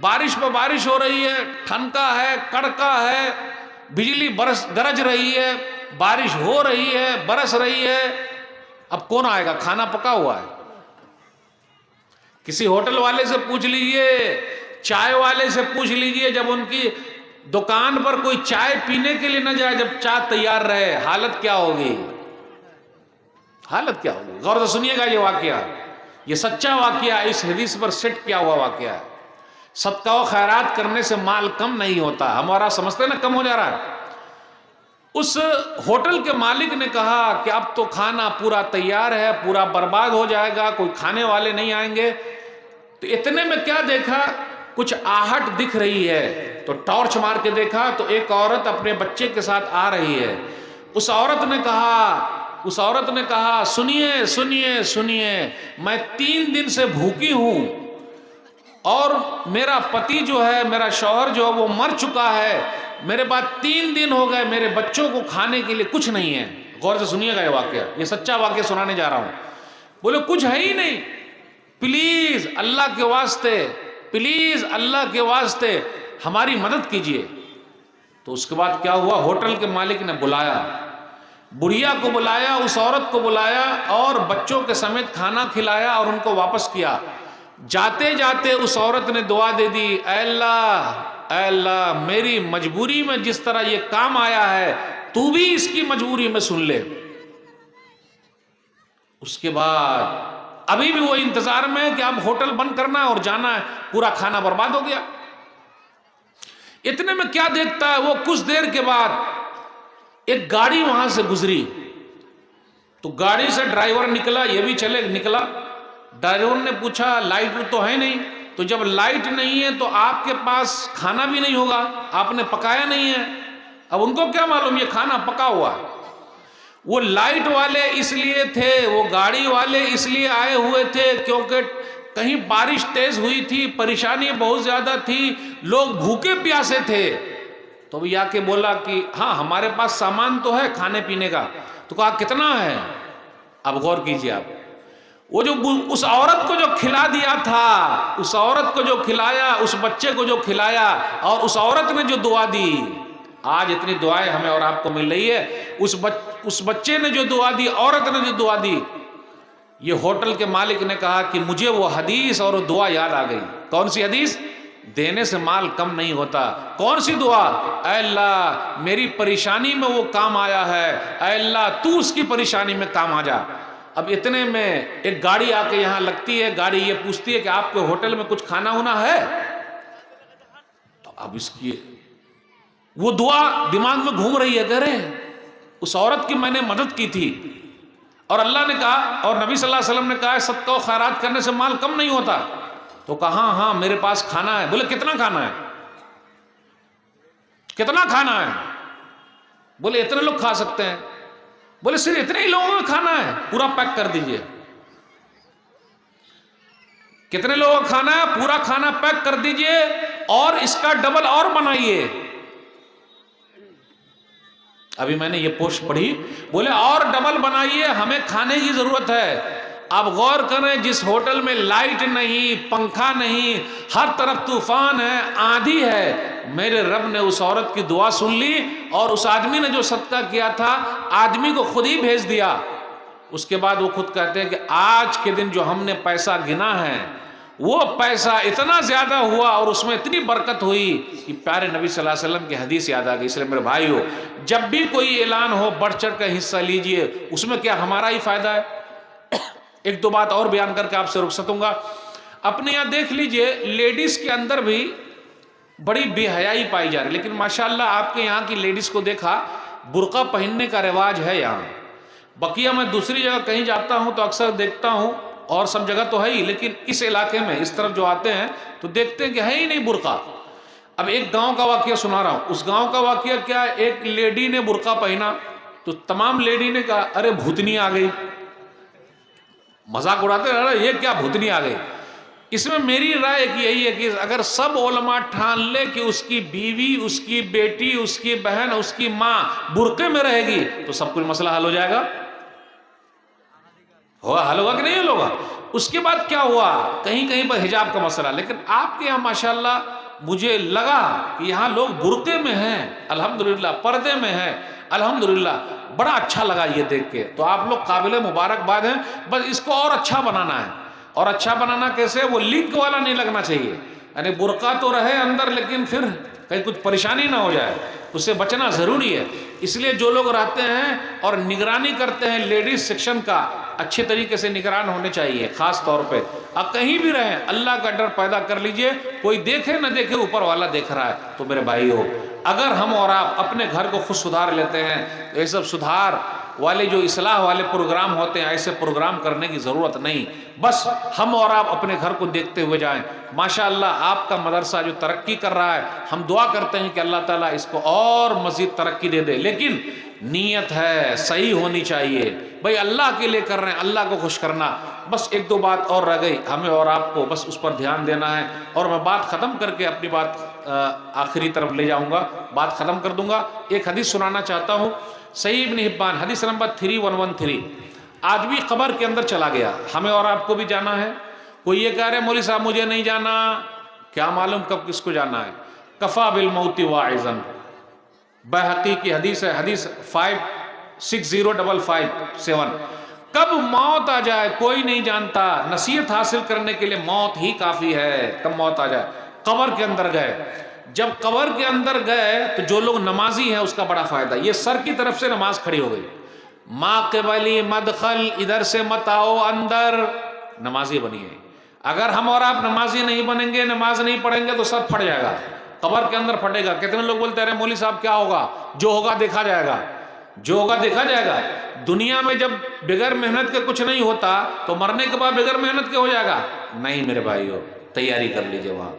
بارش پہ بارش ہو رہی ہے، ٹھنکا ہے، کڑکا ہے، بجلی گرج رہی ہے، بارش ہو رہی ہے، برس رہی ہے۔ اب کون آئے گا؟ کھانا پکا ہوا ہے۔ کسی ہوٹل والے سے پوچھ لیجئے، چائے والے سے پوچھ لیجئے، جب ان کی دکان پر کوئی چائے پینے کے لیے نہ جائے، جب چائے تیار رہے، حالت کیا ہوگی؟ حالت کیا ہوگی؟ غور سے سنیے گا یہ واقعہ، یہ سچا واقعہ، اس حدیث پر سیٹ کیا ہوا واقعہ ہے۔ صدقہ و خیرات کرنے سے مال کم نہیں ہوتا۔ ہمارا سمجھتے ہیں نا کم ہو جا رہا ہے۔ اس ہوٹل کے مالک نے کہا کہ اب تو کھانا پورا تیار ہے، پورا برباد ہو جائے گا، کوئی کھانے والے نہیں آئیں گے۔ تو اتنے میں کیا دیکھا؟ کچھ آہٹ دکھ رہی ہے، تو ٹارچ مار کے دیکھا تو ایک عورت اپنے بچے کے ساتھ آ رہی ہے۔ اس عورت نے کہا سنیے سنیے سنیے، میں 3 دن سے بھوکی ہوں اور میرا پتی جو ہے، میرا شوہر جو ہے وہ مر چکا ہے، میرے پاس 3 دن ہو گئے، میرے بچوں کو کھانے کے لیے کچھ نہیں ہے۔ غور سے سنیے گا یہ واقعہ، یہ سچا واقعہ سنانے جا رہا ہوں۔ بولے کچھ ہے ہی نہیں، پلیز اللہ کے واسطے، پلیز اللہ کے واسطے ہماری مدد کیجئے۔ تو اس کے بعد کیا ہوا؟ ہوٹل کے مالک نے بڑھیا کو بلایا، اس عورت کو بلایا اور بچوں کے سمیت کھانا کھلایا اور ان کو واپس کیا۔ جاتے جاتے اس عورت نے دعا دے دی، اے اللہ میری مجبوری میں جس طرح یہ کام آیا ہے تو بھی اس کی مجبوری میں سن لے۔ اس کے بعد ابھی بھی وہ انتظار میں کہ اب ہوٹل بند کرنا ہے اور جانا ہے، پورا کھانا برباد ہو گیا۔ اتنے میں کیا دیکھتا ہے وہ، کچھ دیر کے بعد ایک گاڑی وہاں سے گزری، تو گاڑی سے ڈرائیور نکلا، یہ بھی نکلا۔ ڈرائیور نے پوچھا لائٹ تو ہے نہیں، تو جب لائٹ نہیں ہے تو آپ کے پاس کھانا بھی نہیں ہوگا، آپ نے پکایا نہیں ہے۔ اب ان کو کیا معلوم یہ کھانا پکا ہوا ہے۔ وہ لائٹ والے اس لیے تھے، وہ گاڑی والے اس لیے آئے ہوئے تھے کیونکہ کہیں بارش تیز ہوئی تھی، پریشانی بہت زیادہ تھی، لوگ بھوکے پیاسے تھے۔ تو وہ آ کے بولا کہ ہاں ہمارے پاس سامان تو ہے کھانے پینے کا۔ تو کہا کتنا ہے؟ اب غور کیجئے آپ، وہ جو اس عورت کو جو کھلا دیا تھا، اس عورت کو جو کھلایا، اس بچے کو جو کھلایا، اور اس عورت نے جو دعا دی، آج اتنی دعائیں ہمیں اور آپ کو مل رہی ہے۔ اس بچے نے جو دعا دی، عورت نے جو دعا دی، یہ ہوٹل کے مالک نے کہا کہ مجھے وہ حدیث اور وہ دعا یاد آ گئی۔ کون سی حدیث؟ دینے سے مال کم نہیں ہوتا۔ کون سی دعا؟ اے اللہ میری پریشانی میں وہ کام آیا ہے، اے اللہ تو اس کی پریشانی میں کام آ جا۔ اب اتنے میں ایک گاڑی آ کے یہاں لگتی ہے، گاڑی یہ پوچھتی ہے کہ آپ کے ہوٹل میں کچھ کھانا ہونا ہے؟ تو اب اس کی وہ دعا دماغ میں گھوم رہی ہے، کہہ رہے ہیں اس عورت کی میں نے مدد کی تھی، اور اللہ نے کہا اور نبی صلی اللہ علیہ وسلم نے کہا صدقہ و خیرات کرنے سے مال کم نہیں ہوتا۔ تو کہا ہاں میرے پاس کھانا ہے۔ بولے کتنا کھانا ہے؟ کتنا کھانا ہے؟ بولے اتنے لوگ کھا سکتے ہیں۔ بولے صرف اتنے ہی لوگوں کا کھانا ہے؟ پورا پیک کر دیجئے۔ کتنے لوگوں کا کھانا ہے؟ پورا کھانا پیک کر دیجئے اور اس کا ڈبل اور بنائیے۔ ابھی میں نے یہ پوسٹ پڑھی، بولے اور ڈبل بنائیے، ہمیں کھانے کی ضرورت ہے۔ اب غور کریں، جس ہوٹل میں لائٹ نہیں، پنکھا نہیں، ہر طرف طوفان ہے، آندھی ہے، میرے رب نے اس عورت کی دعا سن لی، اور اس آدمی نے جو صدقہ کیا تھا آدمی کو خود ہی بھیج دیا۔ اس کے بعد وہ خود کہتے ہیں کہ آج کے دن جو ہم نے پیسہ گنا ہے وہ پیسہ اتنا زیادہ ہوا اور اس میں اتنی برکت ہوئی کہ پیارے نبی صلی اللہ علیہ وسلم کی حدیث یاد آ گئی۔ اس لیے میرے بھائیو، جب بھی کوئی اعلان ہو بڑھ چڑھ کر حصہ لیجئے، اس میں کیا ہمارا ہی فائدہ ہے۔ ایک دو بات اور بیان کر کے آپ سے رخصت ہوں گا۔ اپنے یہاں دیکھ لیجئے لیڈیز کے اندر بھی بڑی بے حیائی پائی جا رہی، لیکن ماشاءاللہ آپ کے یہاں کی لیڈیز کو دیکھا برقع پہننے کا رواج ہے یہاں۔ بقیہ میں دوسری جگہ کہیں جاتا ہوں تو اکثر دیکھتا ہوں، اور سب جگہ تو ہے ہی، لیکن اس علاقے میں اس طرف جو آتے ہیں تو دیکھتے ہیں کہ ہے ہی نہیں برقع۔ اب ایک گاؤں کا واقعہ سنا رہا ہوں۔ اس گاؤں کا واقعہ کیا، ایک لیڈی نے برقع پہنا تو تمام لیڈی نے کہا ارے بھوتنی آ گئی، مذاق اڑاتے رہے یہ کیا بھوتنی آ گئی۔ اس میں میری رائے ایک یہی ہے کہ اگر سب علماء ٹھان لے کہ اس کی بیوی، اس کی بیٹی، اس کی بہن، اس کی ماں برقعے میں رہے گی تو سب کچھ مسئلہ حل ہو جائے گا۔ حل ہوگا کہ نہیں حل ہوگا؟ اس کے بعد کیا ہوا، کہیں کہیں پر حجاب کا مسئلہ، لیکن آپ کے یہاں ماشاءاللہ مجھے لگا کہ یہاں لوگ برقعے میں ہیں، الحمدللہ پردے میں ہیں، الحمدللہ بڑا اچھا لگا یہ دیکھ کے۔ تو آپ لوگ قابل مبارکباد ہیں، بس اس کو اور اچھا بنانا ہے۔ اور اچھا بنانا کیسے؟ وہ لنک والا نہیں لگنا چاہیے، یعنی برقع تو رہے اندر لیکن پھر کہیں کچھ پریشانی نہ ہو جائے، اس سے بچنا ضروری ہے۔ اس لیے جو لوگ رہتے ہیں اور نگرانی کرتے ہیں لیڈیز سیکشن کا، اچھے طریقے سے نگران ہونے چاہیے۔ خاص طور پہ اب کہیں بھی رہیں اللہ کا ڈر پیدا کر لیجئے، کوئی دیکھے نہ دیکھے اوپر والا دیکھ رہا ہے۔ تو میرے بھائیو، اگر ہم اور آپ اپنے گھر کو خود سدھار لیتے ہیں تو یہ سب سدھار والے جو اصلاح والے پروگرام ہوتے ہیں، ایسے پروگرام کرنے کی ضرورت نہیں۔ بس ہم اور آپ اپنے گھر کو دیکھتے ہوئے جائیں۔ ماشاءاللہ آپ کا مدرسہ جو ترقی کر رہا ہے، ہم دعا کرتے ہیں کہ اللہ تعالیٰ اس کو اور مزید ترقی دے دے، لیکن نیت ہے صحیح ہونی چاہیے۔ بھئی اللہ کے لیے کر رہے ہیں، اللہ کو خوش کرنا۔ بس ایک دو بات اور رہ گئی، ہمیں اور آپ کو بس اس پر دھیان دینا ہے، اور میں بات ختم کر کے اپنی بات آخری طرف لے جاؤں گا، بات ختم کر دوں گا۔ ایک حدیث سنانا چاہتا ہوں، صحیح ابن حبان حدیث نمبر 3113۔ آدمی قبر کے اندر چلا گیا، ہمیں اور آپ کو بھی جانا ہے۔ کوئی یہ کہہ رہے مولوی صاحب مجھے نہیں جانا، کیا معلوم کب کس کو جانا ہے۔ کفا بالموت واعظا، بیہقی کی حدیث ہے، حدیث 605557. کب موت آ جائے کوئی نہیں جانتا. نصیحت حاصل کرنے کے لیے موت ہی کافی ہے. کب موت آ جائے. قبر کے اندر گئے, جب قبر کے اندر گئے تو جو لوگ نمازی ہیں اس کا بڑا فائدہ. یہ سر کی طرف سے نماز کھڑی ہو گئی, ما قبلی مدخل, ادھر سے مت آؤ اندر, نمازی بنیے. اگر ہم اور آپ نمازی نہیں بنیں گے, نماز نہیں پڑھیں گے تو سب پھٹ جائے گا, قبر کے اندر پھٹے گا. کتنے لوگ بولتے ہیں مولوی صاحب کیا ہوگا, جو ہوگا دیکھا جائے گا, جو ہوگا دیکھا جائے گا. دنیا میں جب بغیر محنت کے کچھ نہیں ہوتا تو مرنے کے بعد بغیر محنت کے ہو جائے گا. نہیں میرے بھائیو, تیاری کر لیجئے وہاں.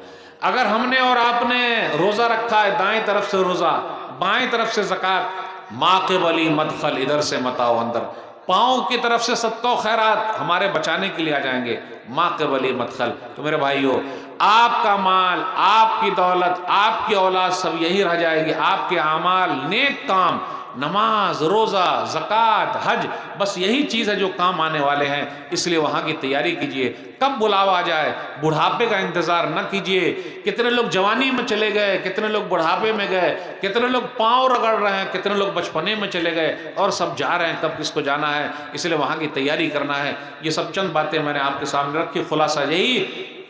اگر ہم نے اور آپ نے روزہ رکھا ہے, دائیں طرف سے روزہ, بائیں طرف سے زکوٰۃ, ما قبلی مدخل, ادھر سے مت آؤ اندر, پاؤں کی طرف سے صدقہ و خیرات ہمارے بچانے کے لیے آ جائیں گے, ما قبلی مدخل. تو میرے بھائیو, آپ کا مال, آپ کی دولت, آپ کی اولاد سب یہی رہ جائے گی. آپ کے اعمال, نیک کام, نماز, روزہ, زکوٰۃ, حج, بس یہی چیز ہے جو کام آنے والے ہیں. اس لیے وہاں کی تیاری کیجئے. کب بلاوا آ جائے, بڑھاپے کا انتظار نہ کیجئے. کتنے لوگ جوانی میں چلے گئے, کتنے لوگ بڑھاپے میں گئے, کتنے لوگ پاؤں رگڑ رہے ہیں, کتنے لوگ بچپنے میں چلے گئے, اور سب جا رہے ہیں. کب کس کو جانا ہے, اس لیے وہاں کی تیاری کرنا ہے. یہ سب چند باتیں میں نے آپ کے سامنے رکھی. خلاصہ یہی,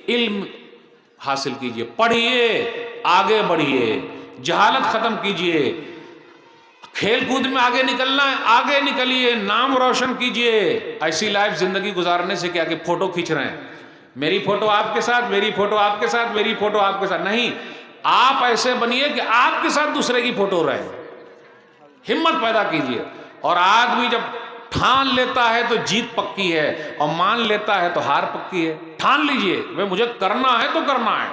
علم حاصل کیجئے, پڑھیے, آگے بڑھیے, جہالت ختم کیجئے. کھیل کود میں آگے نکلنا ہے, آگے نکلیے, نام روشن کیجئے. ایسی لائف زندگی گزارنے سے کیا کہ فوٹو کھینچ رہے ہیں, میری فوٹو آپ کے ساتھ, میری فوٹو آپ کے ساتھ, میری فوٹو آپ کے ساتھ. نہیں, آپ ایسے بنیے کہ آپ کے ساتھ دوسرے کی فوٹو رہے. ہمت پیدا کیجئے. اور آدمی جب ٹھان لیتا ہے تو جیت پکی ہے, اور مان لیتا ہے تو ہار پکی ہے. ٹھان لیجئے مجھے کرنا ہے تو کرنا ہے.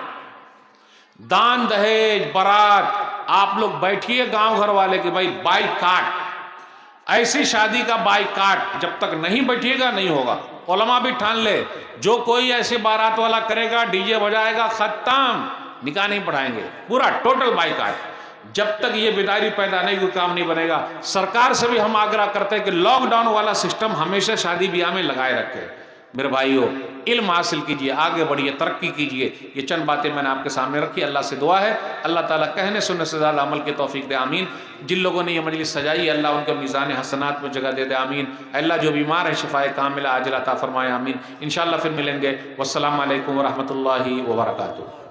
دان, دہیج, برات, آپ لوگ بیٹھیے گاؤں گھر والے کہ بھائی بائیکاٹ, ایسی شادی کا بائیکاٹ, جب تک نہیں بیٹھیے گا نہیں ہوگا. علماء بھی ٹھان لے, جو کوئی ایسے بارات والا کرے گا, ڈی جے بجائے گا, ختم, نکاح نہیں پڑھائیں گے, پورا ٹوٹل بائیکاٹ. جب تک یہ بیداری پیدا نہیں, کوئی کام نہیں بنے گا. سرکار سے بھی ہم آگرہ کرتے ہیں کہ لاک ڈاؤن والا سسٹم ہمیشہ شادی بیاہ میں لگائے رکھے. میرے بھائیو, علم حاصل کیجئے, آگے بڑھیے, ترقی کیجئے. یہ چند باتیں میں نے آپ کے سامنے رکھی. اللہ سے دعا ہے اللہ تعالیٰ کہنے سننے سے زیادہ عمل کی توفیق دے, آمین. جن لوگوں نے یہ مجلس سجائی, اللہ ان کے میزان حسنات میں جگہ دے دے, آمین. اللہ جو بیمار ہے شفائے کاملہ عاجلہ عطا فرمائے, آمین. انشاءاللہ پھر ملیں گے. والسلام علیکم ورحمۃ اللہ وبرکاتہ.